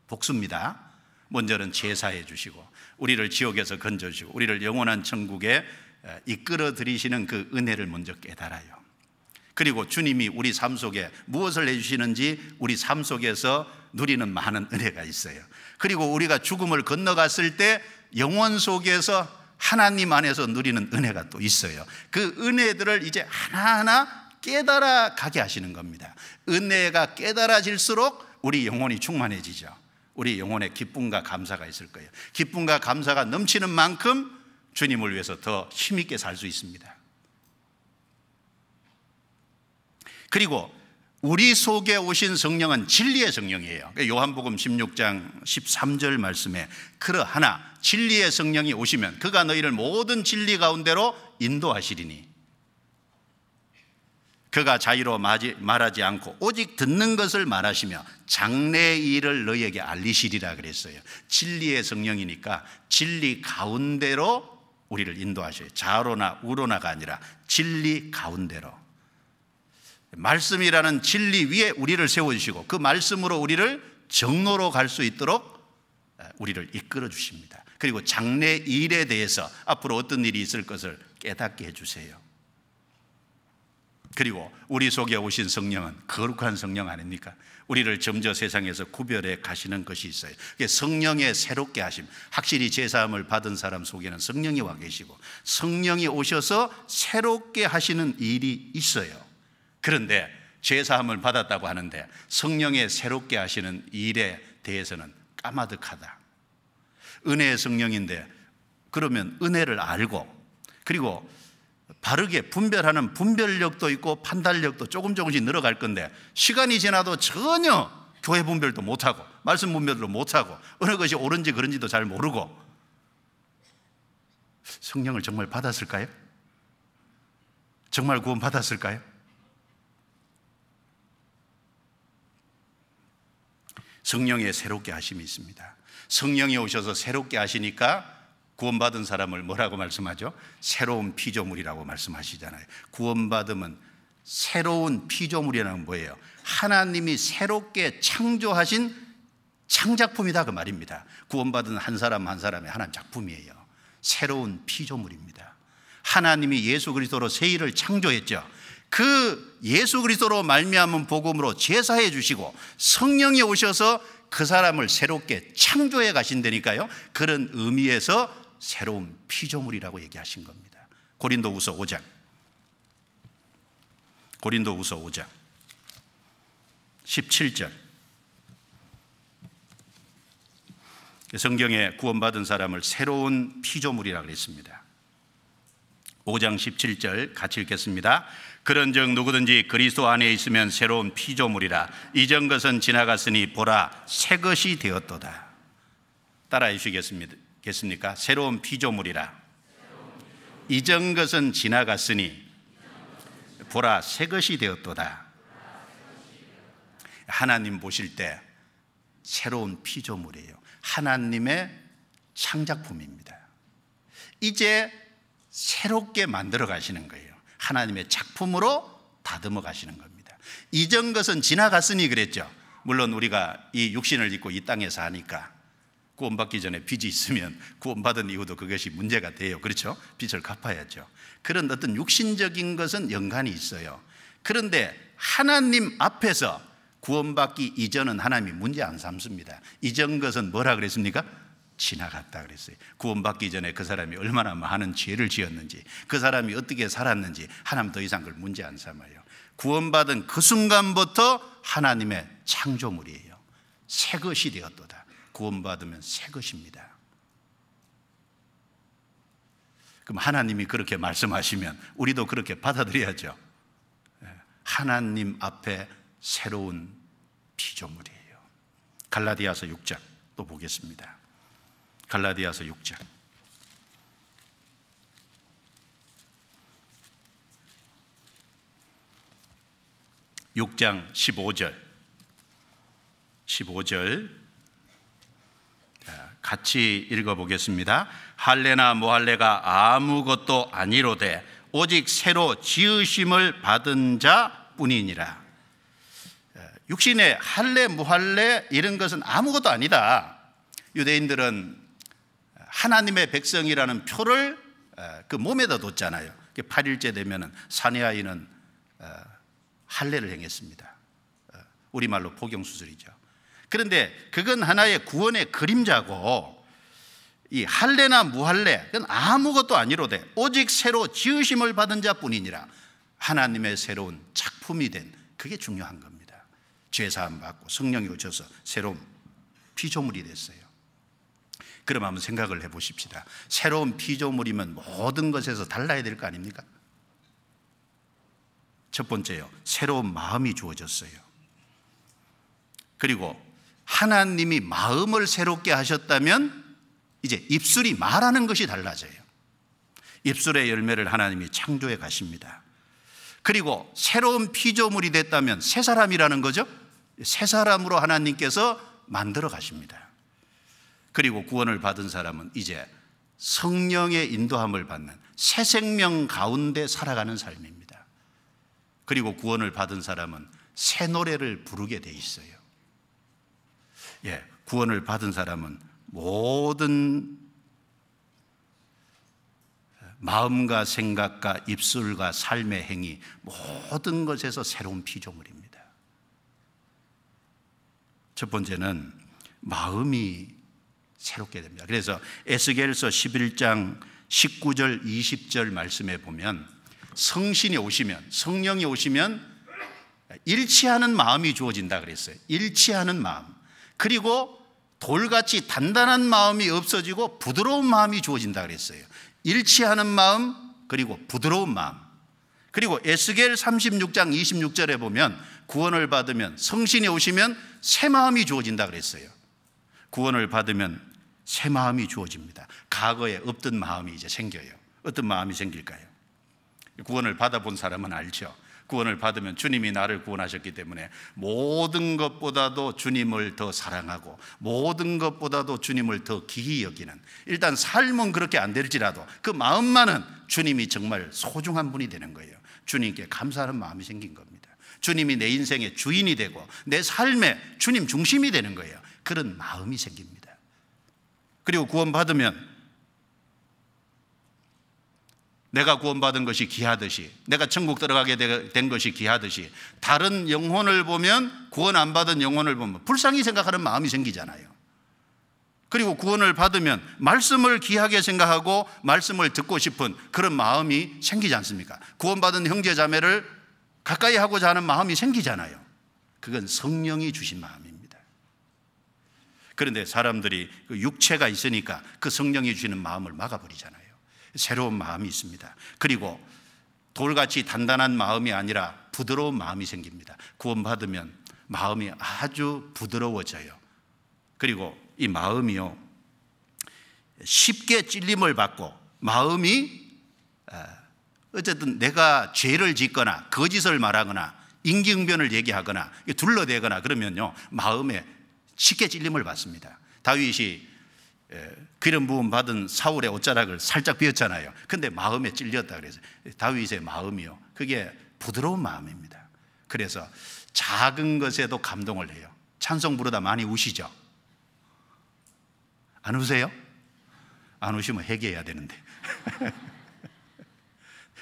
복수입니다. 먼저는 제사해 주시고 우리를 지옥에서 건져주시고 우리를 영원한 천국에 이끌어 들이시는 그 은혜를 먼저 깨달아요. 그리고 주님이 우리 삶 속에 무엇을 해주시는지 우리 삶 속에서 누리는 많은 은혜가 있어요. 그리고 우리가 죽음을 건너갔을 때 영원 속에서 하나님 안에서 누리는 은혜가 또 있어요. 그 은혜들을 이제 하나하나 깨달아 가게 하시는 겁니다. 은혜가 깨달아질수록 우리 영혼이 충만해지죠. 우리 영혼에 기쁨과 감사가 있을 거예요. 기쁨과 감사가 넘치는 만큼 주님을 위해서 더 힘있게 살 수 있습니다. 그리고 우리 속에 오신 성령은 진리의 성령이에요. 요한복음 16장 13절 말씀에 그러하나 진리의 성령이 오시면 그가 너희를 모든 진리 가운데로 인도하시리니 그가 자유로 말하지 않고 오직 듣는 것을 말하시며 장래의 일을 너희에게 알리시리라 그랬어요. 진리의 성령이니까 진리 가운데로 우리를 인도하셔요. 좌로나 우로나가 아니라 진리 가운데로. 말씀이라는 진리 위에 우리를 세워주시고 그 말씀으로 우리를 정로로 갈 수 있도록 우리를 이끌어 주십니다. 그리고 장래 일에 대해서 앞으로 어떤 일이 있을 것을 깨닫게 해주세요. 그리고 우리 속에 오신 성령은 거룩한 성령 아닙니까? 우리를 점저 세상에서 구별해 가시는 것이 있어요. 성령의 새롭게 하심. 확실히 제사함을 받은 사람 속에는 성령이 와 계시고 성령이 오셔서 새롭게 하시는 일이 있어요. 그런데 제사함을 받았다고 하는데 성령의 새롭게 하시는 일에 대해서는 까마득하다. 은혜의 성령인데 그러면 은혜를 알고 그리고 바르게 분별하는 분별력도 있고 판단력도 조금씩 늘어갈 건데 시간이 지나도 전혀 교회 분별도 못하고 말씀 분별도 못하고 어느 것이 옳은지 그른지도 잘 모르고 성령을 정말 받았을까요? 정말 구원 받았을까요? 성령의 새롭게 하심이 있습니다. 성령이 오셔서 새롭게 하시니까 구원받은 사람을 뭐라고 말씀하죠? 새로운 피조물이라고 말씀하시잖아요. 구원받으면 새로운 피조물이라는 뭐예요? 하나님이 새롭게 창조하신 창작품이다 그 말입니다. 구원받은 한 사람 한 사람의 하나님 작품이에요. 새로운 피조물입니다. 하나님이 예수 그리스도로 새 일을 창조했죠. 그 예수 그리스도로 말미암은 복음으로 제사해 주시고 성령이 오셔서 그 사람을 새롭게 창조해 가신다니까요. 그런 의미에서 새로운 피조물이라고 얘기하신 겁니다. 고린도후서 5장 고린도후서 5장 17절 성경에 구원받은 사람을 새로운 피조물이라고 그랬습니다. 5장 17절 같이 읽겠습니다. 그런즉 누구든지 그리스도 안에 있으면 새로운 피조물이라 이전 것은 지나갔으니 보라 새 것이 되었도다. 따라해 주시겠습니까? 새로운 피조물이라 이전 것은 지나갔으니 보라 새 것이 되었도다. 하나님 보실 때 새로운 피조물이에요. 하나님의 창작품입니다. 이제 새롭게 만들어 가시는 거예요. 하나님의 작품으로 다듬어 가시는 겁니다. 이전 것은 지나갔으니 그랬죠. 물론 우리가 이 육신을 입고 이 땅에 사니까 구원받기 전에 빚이 있으면 구원받은 이후도 그것이 문제가 돼요. 그렇죠? 빚을 갚아야죠. 그런 어떤 육신적인 것은 연관이 있어요. 그런데 하나님 앞에서 구원받기 이전은 하나님이 문제 안 삼습니다. 이전 것은 뭐라 그랬습니까? 지나갔다 그랬어요. 구원받기 전에 그 사람이 얼마나 많은 죄를 지었는지 그 사람이 어떻게 살았는지 하나님 더 이상 그걸 문제 안 삼아요. 구원받은 그 순간부터 하나님의 창조물이에요. 새 것이 되었도다. 구원받으면 새 것입니다. 그럼 하나님이 그렇게 말씀하시면 우리도 그렇게 받아들여야죠. 하나님 앞에 새로운 피조물이에요. 갈라디아서 6장 또 보겠습니다. 갈라디아서 6장 6장 15절 같이 읽어보겠습니다. 할례나 무할례가 아무것도 아니로되 오직 새로 지으심을 받은 자뿐이니라. 육신의 할례 무할례 이런 것은 아무것도 아니다. 유대인들은 하나님의 백성이라는 표를 그 몸에다 뒀잖아요. 8일째 되면은 사내아이는 할례를 행했습니다. 우리말로 포경수술이죠. 그런데 그건 하나의 구원의 그림자고, 이 할례나 무할례 그건 아무것도 아니로되 오직 새로 지으심을 받은 자뿐이니라. 하나님의 새로운 작품이 된, 그게 중요한 겁니다. 죄사함 받고 성령이 오셔서 새로운 피조물이 됐어요. 그럼 한번 생각을 해보십시다. 새로운 피조물이면 모든 것에서 달라야 될 거 아닙니까? 첫 번째요, 새로운 마음이 주어졌어요. 그리고 하나님이 마음을 새롭게 하셨다면 이제 입술이 말하는 것이 달라져요. 입술의 열매를 하나님이 창조해 가십니다. 그리고 새로운 피조물이 됐다면 새 사람이라는 거죠. 새 사람으로 하나님께서 만들어 가십니다. 그리고 구원을 받은 사람은 이제 성령의 인도함을 받는 새 생명 가운데 살아가는 삶입니다. 그리고 구원을 받은 사람은 새 노래를 부르게 돼 있어요. 구원을 받은 사람은 모든 마음과 생각과 입술과 삶의 행위, 모든 것에서 새로운 피조물입니다. 첫 번째는 마음이 새롭게 됩니다. 그래서 에스겔서 11장 19절 20절 말씀에 보면 성신이 오시면, 성령이 오시면 일치하는 마음이 주어진다 그랬어요. 일치하는 마음. 그리고 돌같이 단단한 마음이 없어지고 부드러운 마음이 주어진다 그랬어요. 일치하는 마음, 그리고 부드러운 마음. 그리고 에스겔 36장 26절에 보면 구원을 받으면, 성신이 오시면 새 마음이 주어진다 그랬어요. 구원을 받으면 새 마음이 주어집니다. 과거에 없던 마음이 이제 생겨요. 어떤 마음이 생길까요? 구원을 받아본 사람은 알죠. 구원을 받으면 주님이 나를 구원하셨기 때문에 모든 것보다도 주님을 더 사랑하고 모든 것보다도 주님을 더 귀히 여기는, 일단 삶은 그렇게 안 될지라도 그 마음만은 주님이 정말 소중한 분이 되는 거예요. 주님께 감사하는 마음이 생긴 겁니다. 주님이 내 인생의 주인이 되고 내 삶의 주님 중심이 되는 거예요. 그런 마음이 생깁니다. 그리고 구원받으면 내가 구원받은 것이 귀하듯이, 내가 천국 들어가게 된 것이 귀하듯이, 다른 영혼을 보면, 구원 안 받은 영혼을 보면 불쌍히 생각하는 마음이 생기잖아요. 그리고 구원을 받으면 말씀을 귀하게 생각하고 말씀을 듣고 싶은 그런 마음이 생기지 않습니까? 구원받은 형제 자매를 가까이 하고자 하는 마음이 생기잖아요. 그건 성령이 주신 마음입니다. 그런데 사람들이 그 육체가 있으니까 그 성령이 주시는 마음을 막아버리잖아요. 새로운 마음이 있습니다. 그리고 돌같이 단단한 마음이 아니라 부드러운 마음이 생깁니다. 구원받으면 마음이 아주 부드러워져요. 그리고 이 마음이요, 쉽게 찔림을 받고, 마음이 어쨌든 내가 죄를 짓거나 거짓을 말하거나 임기응변을 얘기하거나 둘러대거나 그러면요, 마음에 쉽게 찔림을 받습니다. 다윗이 기름 부음 받은 사울의 옷자락을 살짝 비었잖아요. 근데 마음에 찔렸다 그래서 다윗의 마음이요, 그게 부드러운 마음입니다. 그래서 작은 것에도 감동을 해요. 찬송 부르다 많이 우시죠? 안 우세요? 안 우시면 회개해야 되는데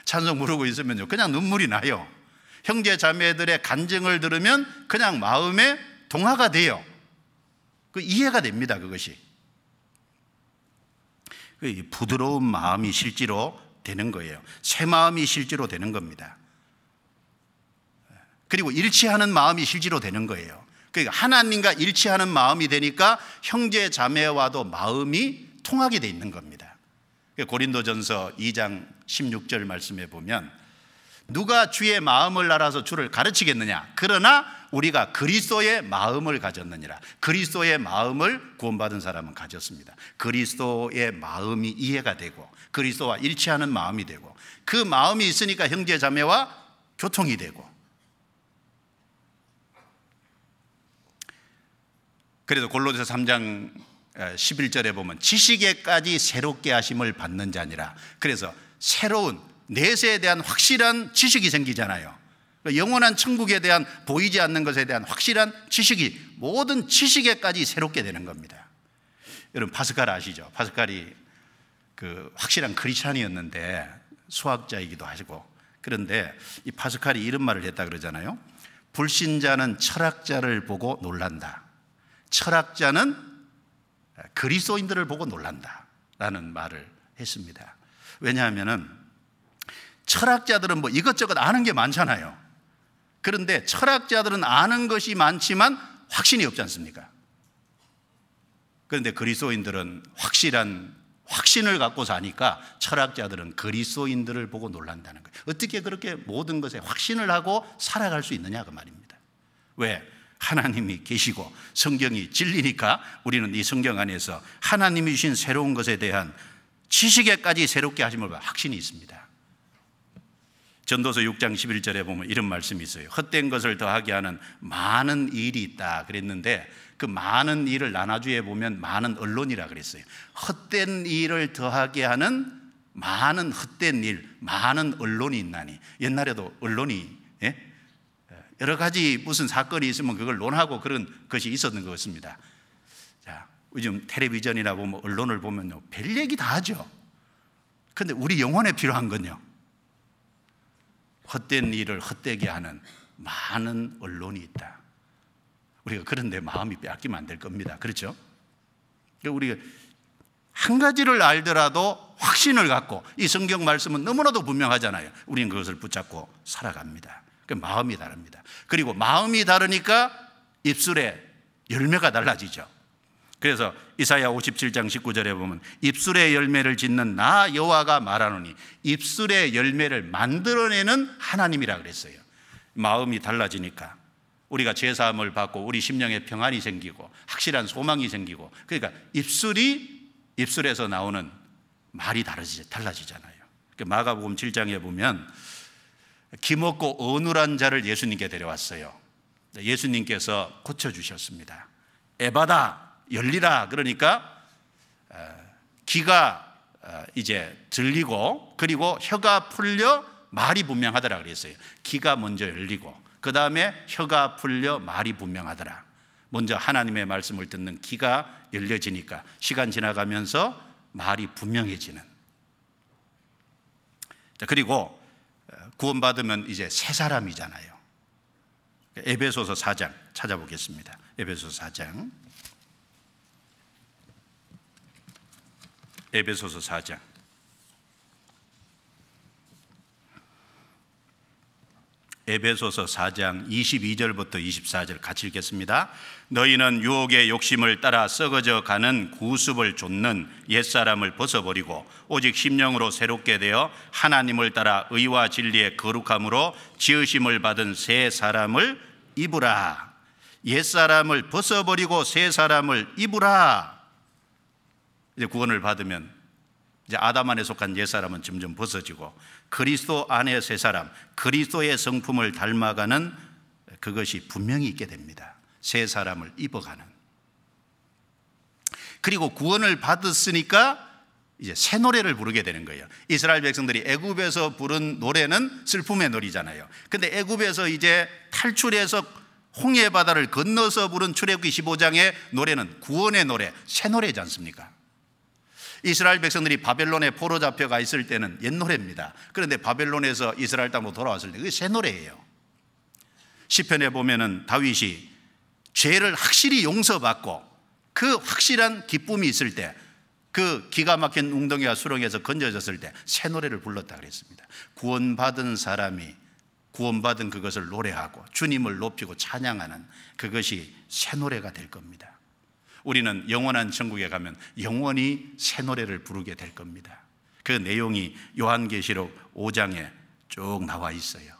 찬송 부르고 있으면요 그냥 눈물이 나요. 형제 자매들의 간증을 들으면 그냥 마음에 동화가 돼요. 그 이해가 됩니다. 그것이 부드러운 마음이 실제로 되는 거예요. 새 마음이 실제로 되는 겁니다. 그리고 일치하는 마음이 실제로 되는 거예요. 그러니까 하나님과 일치하는 마음이 되니까 형제 자매와도 마음이 통하게 돼 있는 겁니다. 고린도전서 2장 16절 말씀에 보면 누가 주의 마음을 알아서 주를 가르치겠느냐, 그러나 우리가 그리스도의 마음을 가졌느니라. 그리스도의 마음을 구원받은 사람은 가졌습니다. 그리스도의 마음이 이해가 되고 그리스도와 일치하는 마음이 되고, 그 마음이 있으니까 형제 자매와 교통이 되고. 그래서 골로새서 3장 11절에 보면 지식에까지 새롭게 하심을 받는 자니라. 그래서 새로운 내세에 대한 확실한 지식이 생기잖아요. 영원한 천국에 대한 보이지 않는 것에 대한 확실한 지식이 모든 지식에까지 새롭게 되는 겁니다. 여러분 파스칼 아시죠? 파스칼이 그 확실한 크리스찬이었는데 수학자이기도 하시고, 그런데 이 파스칼이 이런 말을 했다 그러잖아요. 불신자는 철학자를 보고 놀란다. 철학자는 그리스도인들을 보고 놀란다 라는 말을 했습니다. 왜냐하면 철학자들은 뭐 이것저것 아는 게 많잖아요. 그런데 철학자들은 아는 것이 많지만 확신이 없지 않습니까? 그런데 그리스도인들은 확신을 갖고 사니까 철학자들은 그리스도인들을 보고 놀란다는 거예요. 어떻게 그렇게 모든 것에 확신을 하고 살아갈 수 있느냐 그 말입니다. 왜? 하나님이 계시고 성경이 진리니까 우리는 이 성경 안에서 하나님이 주신 새로운 것에 대한 지식에까지 새롭게 하심을 봐 확신이 있습니다. 전도서 6장 11절에 보면 이런 말씀이 있어요. 헛된 것을 더하게 하는 많은 일이 있다 그랬는데 그 많은 일을 나눠주에 보면 많은 언론이라 그랬어요. 헛된 일을 더하게 하는 많은 헛된 일, 많은 언론이 있나니. 옛날에도 언론이 여러 가지 무슨 사건이 있으면 그걸 논하고 그런 것이 있었는 것 같습니다. 자, 요즘 텔레비전이나 보면 언론을 보면요 별 얘기 다 하죠. 그런데 우리 영혼에 필요한 건요 헛된 일을 헛되게 하는 많은 언론이 있다. 우리가 그런데 마음이 빼앗기면 안 될 겁니다. 그렇죠? 우리가 한 가지를 알더라도 확신을 갖고 이 성경 말씀은 너무나도 분명하잖아요. 우리는 그것을 붙잡고 살아갑니다. 마음이 다릅니다. 그리고 마음이 다르니까 입술의 열매가 달라지죠. 그래서 이사야 57장 19절에 보면 입술의 열매를 짓는 나 여호와가 말하노니 입술의 열매를 만들어내는 하나님이라 그랬어요. 마음이 달라지니까 우리가 죄사함을 받고 우리 심령에 평안이 생기고 확실한 소망이 생기고, 그러니까 입술에서 나오는 말이 달라지잖아요. 마가복음 7장에 보면 기먹고 어눌한 자를 예수님께 데려왔어요. 예수님께서 고쳐주셨습니다. 에바다 열리라 그러니까 귀가 이제 들리고 그리고 혀가 풀려 말이 분명하더라 그랬어요. 귀가 먼저 열리고 그 다음에 혀가 풀려 말이 분명하더라. 먼저 하나님의 말씀을 듣는 귀가 열려지니까 시간 지나가면서 말이 분명해지는. 그리고 구원받으면 이제 새 사람이잖아요. 에베소서 4장 찾아보겠습니다. 에베소서 4장. 에베소서 4장. 에베소서 4장 22절부터 24절 같이 읽겠습니다. 너희는 유혹의 욕심을 따라 썩어져 가는 구습을 좇는 옛사람을 벗어버리고 오직 심령으로 새롭게 되어 하나님을 따라 의와 진리의 거룩함으로 지으심을 받은 새 사람을 입으라. 옛사람을 벗어버리고 새 사람을 입으라. 이제 구원을 받으면 이제 아담 안에 속한 옛사람은 점점 벗어지고 그리스도 안의 새 사람, 그리스도의 성품을 닮아가는 그것이 분명히 있게 됩니다. 새 사람을 입어가는. 그리고 구원을 받았으니까 이제 새 노래를 부르게 되는 거예요. 이스라엘 백성들이 애굽에서 부른 노래는 슬픔의 노래잖아요. 근데 애굽에서 이제 탈출해서 홍해 바다를 건너서 부른 출애굽기 15장의 노래는 구원의 노래, 새 노래지 않습니까? 이스라엘 백성들이 바벨론에 포로 잡혀가 있을 때는 옛 노래입니다. 그런데 바벨론에서 이스라엘 땅으로 돌아왔을 때 그게 새 노래예요. 시편에 보면은 다윗이 죄를 확실히 용서받고 그 확실한 기쁨이 있을 때, 그 기가 막힌 웅덩이와 수렁에서 건져졌을 때 새 노래를 불렀다 그랬습니다. 구원받은 사람이 구원받은 그것을 노래하고 주님을 높이고 찬양하는 그것이 새 노래가 될 겁니다. 우리는 영원한 천국에 가면 영원히 새 노래를 부르게 될 겁니다. 그 내용이 요한계시록 5장에 쭉 나와 있어요.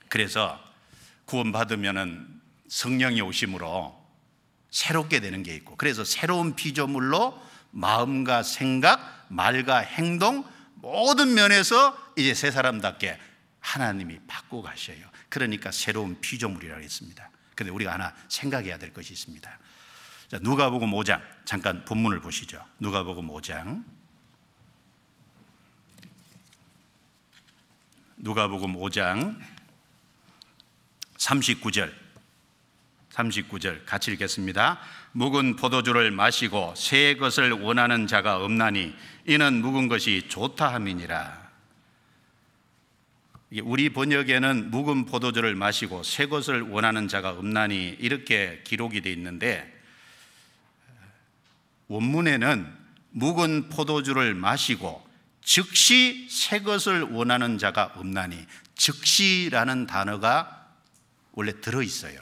그래서 구원받으면 성령이 오심으로 새롭게 되는 게 있고, 그래서 새로운 피조물로 마음과 생각, 말과 행동 모든 면에서 이제 새 사람답게 하나님이 바꾸고 가셔요. 그러니까 새로운 피조물이라고 했습니다. 그런데 우리가 하나 생각해야 될 것이 있습니다. 자, 누가복음 5장 잠깐 본문을 보시죠. 누가복음 5장 누가복음 5장 39절 같이 읽겠습니다. 묵은 포도주를 마시고 새 것을 원하는 자가 없나니 이는 묵은 것이 좋다 함이니라. 우리 번역에는 묵은 포도주를 마시고 새 것을 원하는 자가 없나니 이렇게 기록이 되어 있는데, 원문에는 묵은 포도주를 마시고 즉시 새 것을 원하는 자가 없나니, 즉시라는 단어가 원래 들어있어요.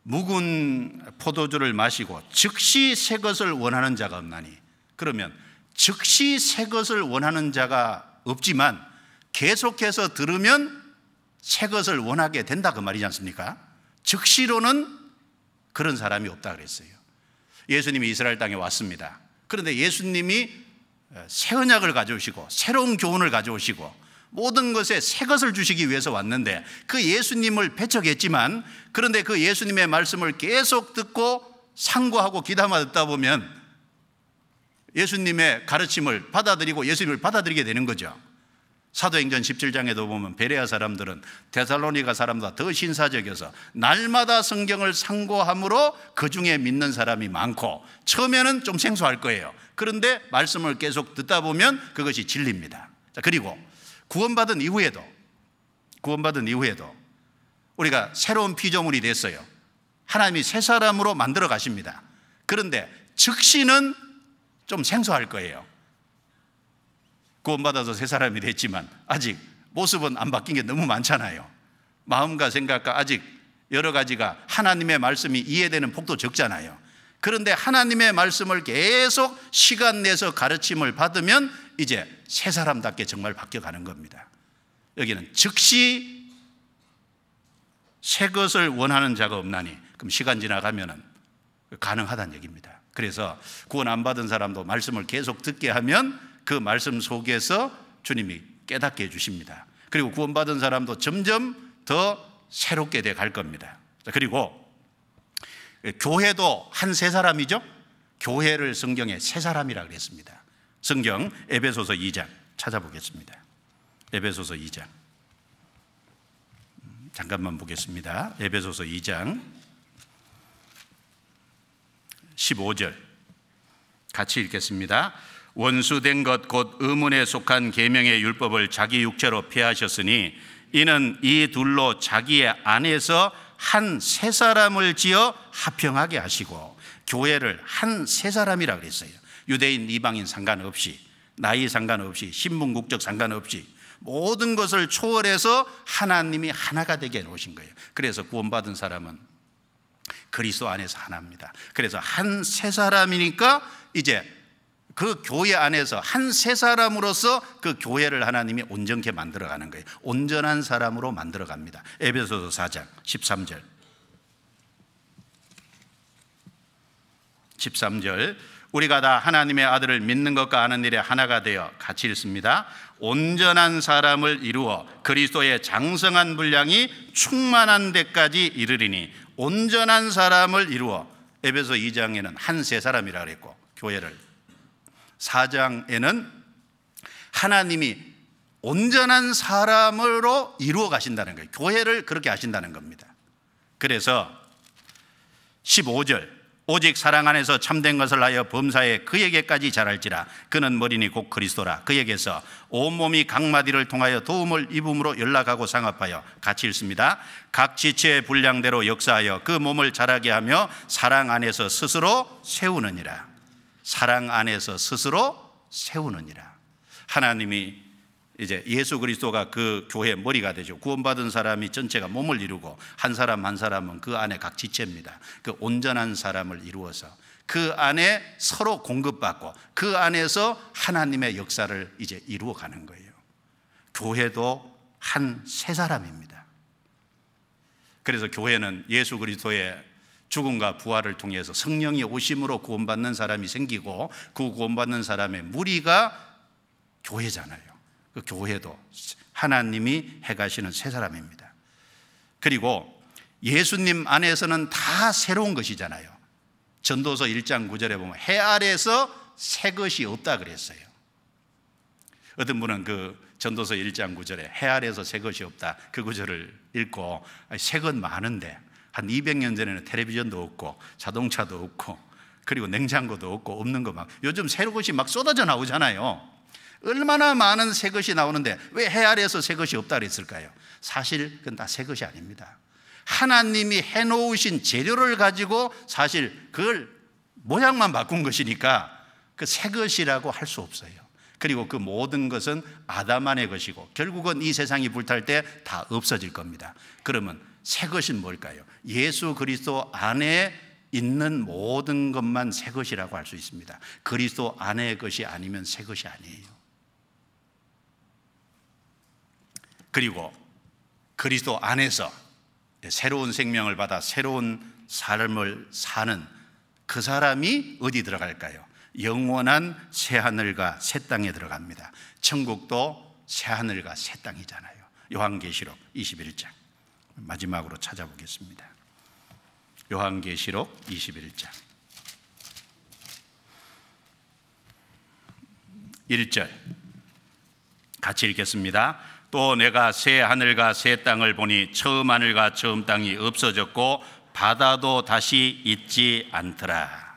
묵은 포도주를 마시고 즉시 새 것을 원하는 자가 없나니, 그러면 즉시 새 것을 원하는 자가 없지만 계속해서 들으면 새 것을 원하게 된다 그 말이지 않습니까? 즉시로는 그런 사람이 없다 그랬어요. 예수님이 이스라엘 땅에 왔습니다. 그런데 예수님이 새 언약을 가져오시고 새로운 교훈을 가져오시고 모든 것에 새 것을 주시기 위해서 왔는데, 그 예수님을 배척했지만, 그런데 그 예수님의 말씀을 계속 듣고 상고하고 귀담아 듣다 보면 예수님의 가르침을 받아들이고 예수님을 받아들이게 되는 거죠. 사도행전 17장에도 보면 베레아 사람들은 데살로니가 사람보다 더 신사적이어서 날마다 성경을 상고함으로 그 중에 믿는 사람이 많고, 처음에는 좀 생소할 거예요. 그런데 말씀을 계속 듣다 보면 그것이 진리입니다. 자, 그리고 구원받은 이후에도 우리가 새로운 피조물이 됐어요. 하나님이 새 사람으로 만들어 가십니다. 그런데 즉시는 좀 생소할 거예요. 구원받아서 새 사람이 됐지만 아직 모습은 안 바뀐 게 너무 많잖아요. 마음과 생각과 아직 여러 가지가 하나님의 말씀이 이해되는 폭도 적잖아요. 그런데 하나님의 말씀을 계속 시간 내서 가르침을 받으면 이제 새 사람답게 정말 바뀌어가는 겁니다. 여기는 즉시 새 것을 원하는 자가 없나니, 그럼 시간 지나가면은 가능하다는 얘기입니다. 그래서 구원 안 받은 사람도 말씀을 계속 듣게 하면 그 말씀 속에서 주님이 깨닫게 해주십니다. 그리고 구원받은 사람도 점점 더 새롭게 돼 갈 겁니다. 그리고 교회도 한 세 사람이죠. 교회를 성경에 세 사람이라고 그랬습니다. 성경 에베소서 2장 찾아보겠습니다. 에베소서 2장 잠깐만 보겠습니다. 에베소서 2장 15절 같이 읽겠습니다. 원수된 것 곧 의문에 속한 계명의 율법을 자기 육체로 폐하셨으니 이는 이 둘로 자기의 안에서 한 세 사람을 지어 화평하게 하시고, 교회를 한 세 사람이라 그랬어요. 유대인 이방인 상관없이, 나이 상관없이, 신분 국적 상관없이 모든 것을 초월해서 하나님이 하나가 되게 해놓으신 거예요. 그래서 구원받은 사람은 그리스도 안에서 하나입니다. 그래서 한 세 사람이니까 이제 그 교회 안에서 한 세 사람으로서 그 교회를 하나님이 온전케 만들어가는 거예요. 온전한 사람으로 만들어갑니다. 에베소서 4장 13절 우리가 다 하나님의 아들을 믿는 것과 아는 일에 하나가 되어 같이 읽습니다. 온전한 사람을 이루어 그리스도의 장성한 분량이 충만한 데까지 이르리니, 온전한 사람을 이루어, 에베소 2장에는 한 세 사람이라 그랬고, 교회를 4장에는 하나님이 온전한 사람으로 이루어 가신다는 거예요. 교회를 그렇게 하신다는 겁니다. 그래서 15절 오직 사랑 안에서 참된 것을 하여 범사에 그에게까지 자랄지라. 그는 머리니 곧 그리스도라. 그에게서 온몸이 각 마디를 통하여 도움을 입음으로 연락하고 상합하여, 같이 읽습니다. 각 지체의 분량대로 역사하여 그 몸을 자라게 하며 사랑 안에서 스스로 세우느니라. 사랑 안에서 스스로 세우느니라. 하나님이 이제 예수 그리스도가 그 교회의 머리가 되죠. 구원받은 사람이 전체가 몸을 이루고 한 사람 한 사람은 그 안에 각 지체입니다. 그 온전한 사람을 이루어서 그 안에 서로 공급받고 그 안에서 하나님의 역사를 이제 이루어가는 거예요. 교회도 한 세 사람입니다. 그래서 교회는 예수 그리스도의 죽음과 부활을 통해서 성령이 오심으로 구원받는 사람이 생기고, 그 구원받는 사람의 무리가 교회잖아요. 그 교회도 하나님이 해가시는 세 사람입니다. 그리고 예수님 안에서는 다 새로운 것이잖아요. 전도서 1장 9절에 보면 해 아래에서 새 것이 없다 그랬어요. 어떤 분은 그 전도서 1장 9절에 해 아래에서 새 것이 없다, 그 구절을 읽고 새 것 많은데 한 200년 전에는 텔레비전도 없고 자동차도 없고 그리고 냉장고도 없고 없는 거 막 요즘 새 것이 막 쏟아져 나오잖아요. 얼마나 많은 새 것이 나오는데 왜 해 아래에서 새 것이 없다 그랬을까요? 사실 그건 다 새 것이 아닙니다. 하나님이 해놓으신 재료를 가지고 사실 그걸 모양만 바꾼 것이니까 그 새 것이라고 할 수 없어요. 그리고 그 모든 것은 아담 안의 것이고 결국은 이 세상이 불탈 때 다 없어질 겁니다. 그러면 새 것은 뭘까요? 예수 그리스도 안에 있는 모든 것만 새 것이라고 할 수 있습니다. 그리스도 안의 것이 아니면 새 것이 아니에요. 그리고 그리스도 안에서 새로운 생명을 받아 새로운 삶을 사는 그 사람이 어디 들어갈까요? 영원한 새하늘과 새 땅에 들어갑니다. 천국도 새하늘과 새 땅이잖아요. 요한계시록 21장 마지막으로 찾아보겠습니다. 요한계시록 21장 1절 같이 읽겠습니다. 또 내가 새 하늘과 새 땅을 보니 처음 하늘과 처음 땅이 없어졌고 바다도 다시 있지 않더라.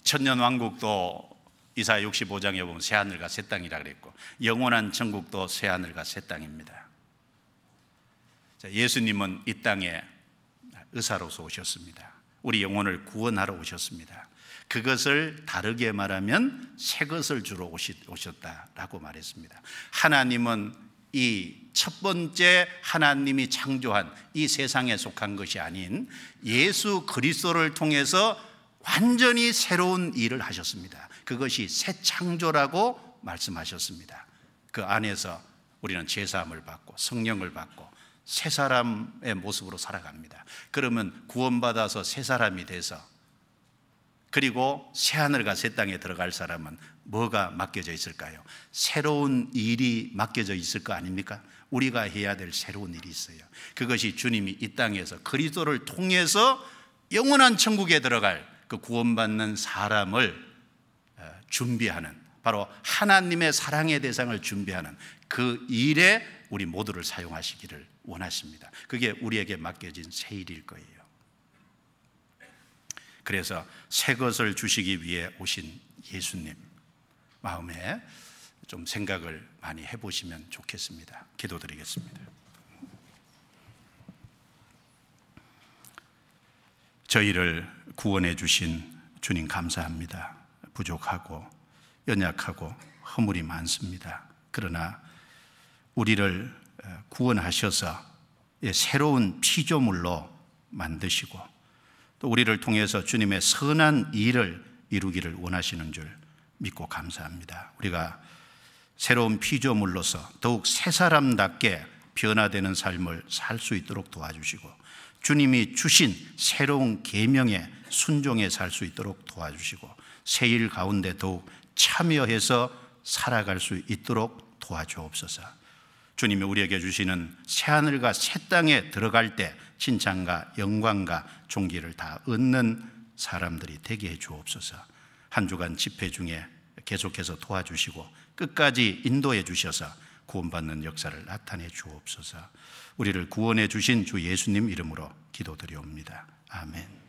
천년왕국도 이사야 65장에 보면 새 하늘과 새 땅이라 그랬고 영원한 천국도 새 하늘과 새 땅입니다. 예수님은 이 땅에 의사로서 오셨습니다. 우리 영혼을 구원하러 오셨습니다. 그것을 다르게 말하면 새 것을 주러 오셨다라고 말했습니다. 하나님은 이 첫 번째 하나님이 창조한 이 세상에 속한 것이 아닌 예수 그리스도를 통해서 완전히 새로운 일을 하셨습니다. 그것이 새 창조라고 말씀하셨습니다. 그 안에서 우리는 제사함을 받고 성령을 받고 새 사람의 모습으로 살아갑니다. 그러면 구원받아서 새 사람이 돼서 그리고 새하늘과 새 땅에 들어갈 사람은 뭐가 맡겨져 있을까요? 새로운 일이 맡겨져 있을 거 아닙니까? 우리가 해야 될 새로운 일이 있어요. 그것이 주님이 이 땅에서 그리스도를 통해서 영원한 천국에 들어갈 그 구원받는 사람을 준비하는, 바로 하나님의 사랑의 대상을 준비하는 그 일에 우리 모두를 사용하시기를 원하십니다. 그게 우리에게 맡겨진 새 일일 거예요. 그래서 새 것을 주시기 위해 오신 예수님 마음에 좀 생각을 많이 해보시면 좋겠습니다. 기도드리겠습니다. 저희를 구원해 주신 주님 감사합니다. 부족하고 연약하고 허물이 많습니다. 그러나 우리를 구원하셔서 새로운 피조물로 만드시고 또 우리를 통해서 주님의 선한 일을 이루기를 원하시는 줄 믿고 감사합니다. 우리가 새로운 피조물로서 더욱 새 사람답게 변화되는 삶을 살 수 있도록 도와주시고 주님이 주신 새로운 계명에 순종해 살 수 있도록 도와주시고 새 일 가운데 더욱 참여해서 살아갈 수 있도록 도와주옵소서. 주님이 우리에게 주시는 새하늘과 새 땅에 들어갈 때 칭찬과 영광과 존귀를 다 얻는 사람들이 되게 해 주옵소서. 한 주간 집회 중에 계속해서 도와주시고 끝까지 인도해 주셔서 구원받는 역사를 나타내 주옵소서. 우리를 구원해 주신 주 예수님 이름으로 기도드리옵니다. 아멘.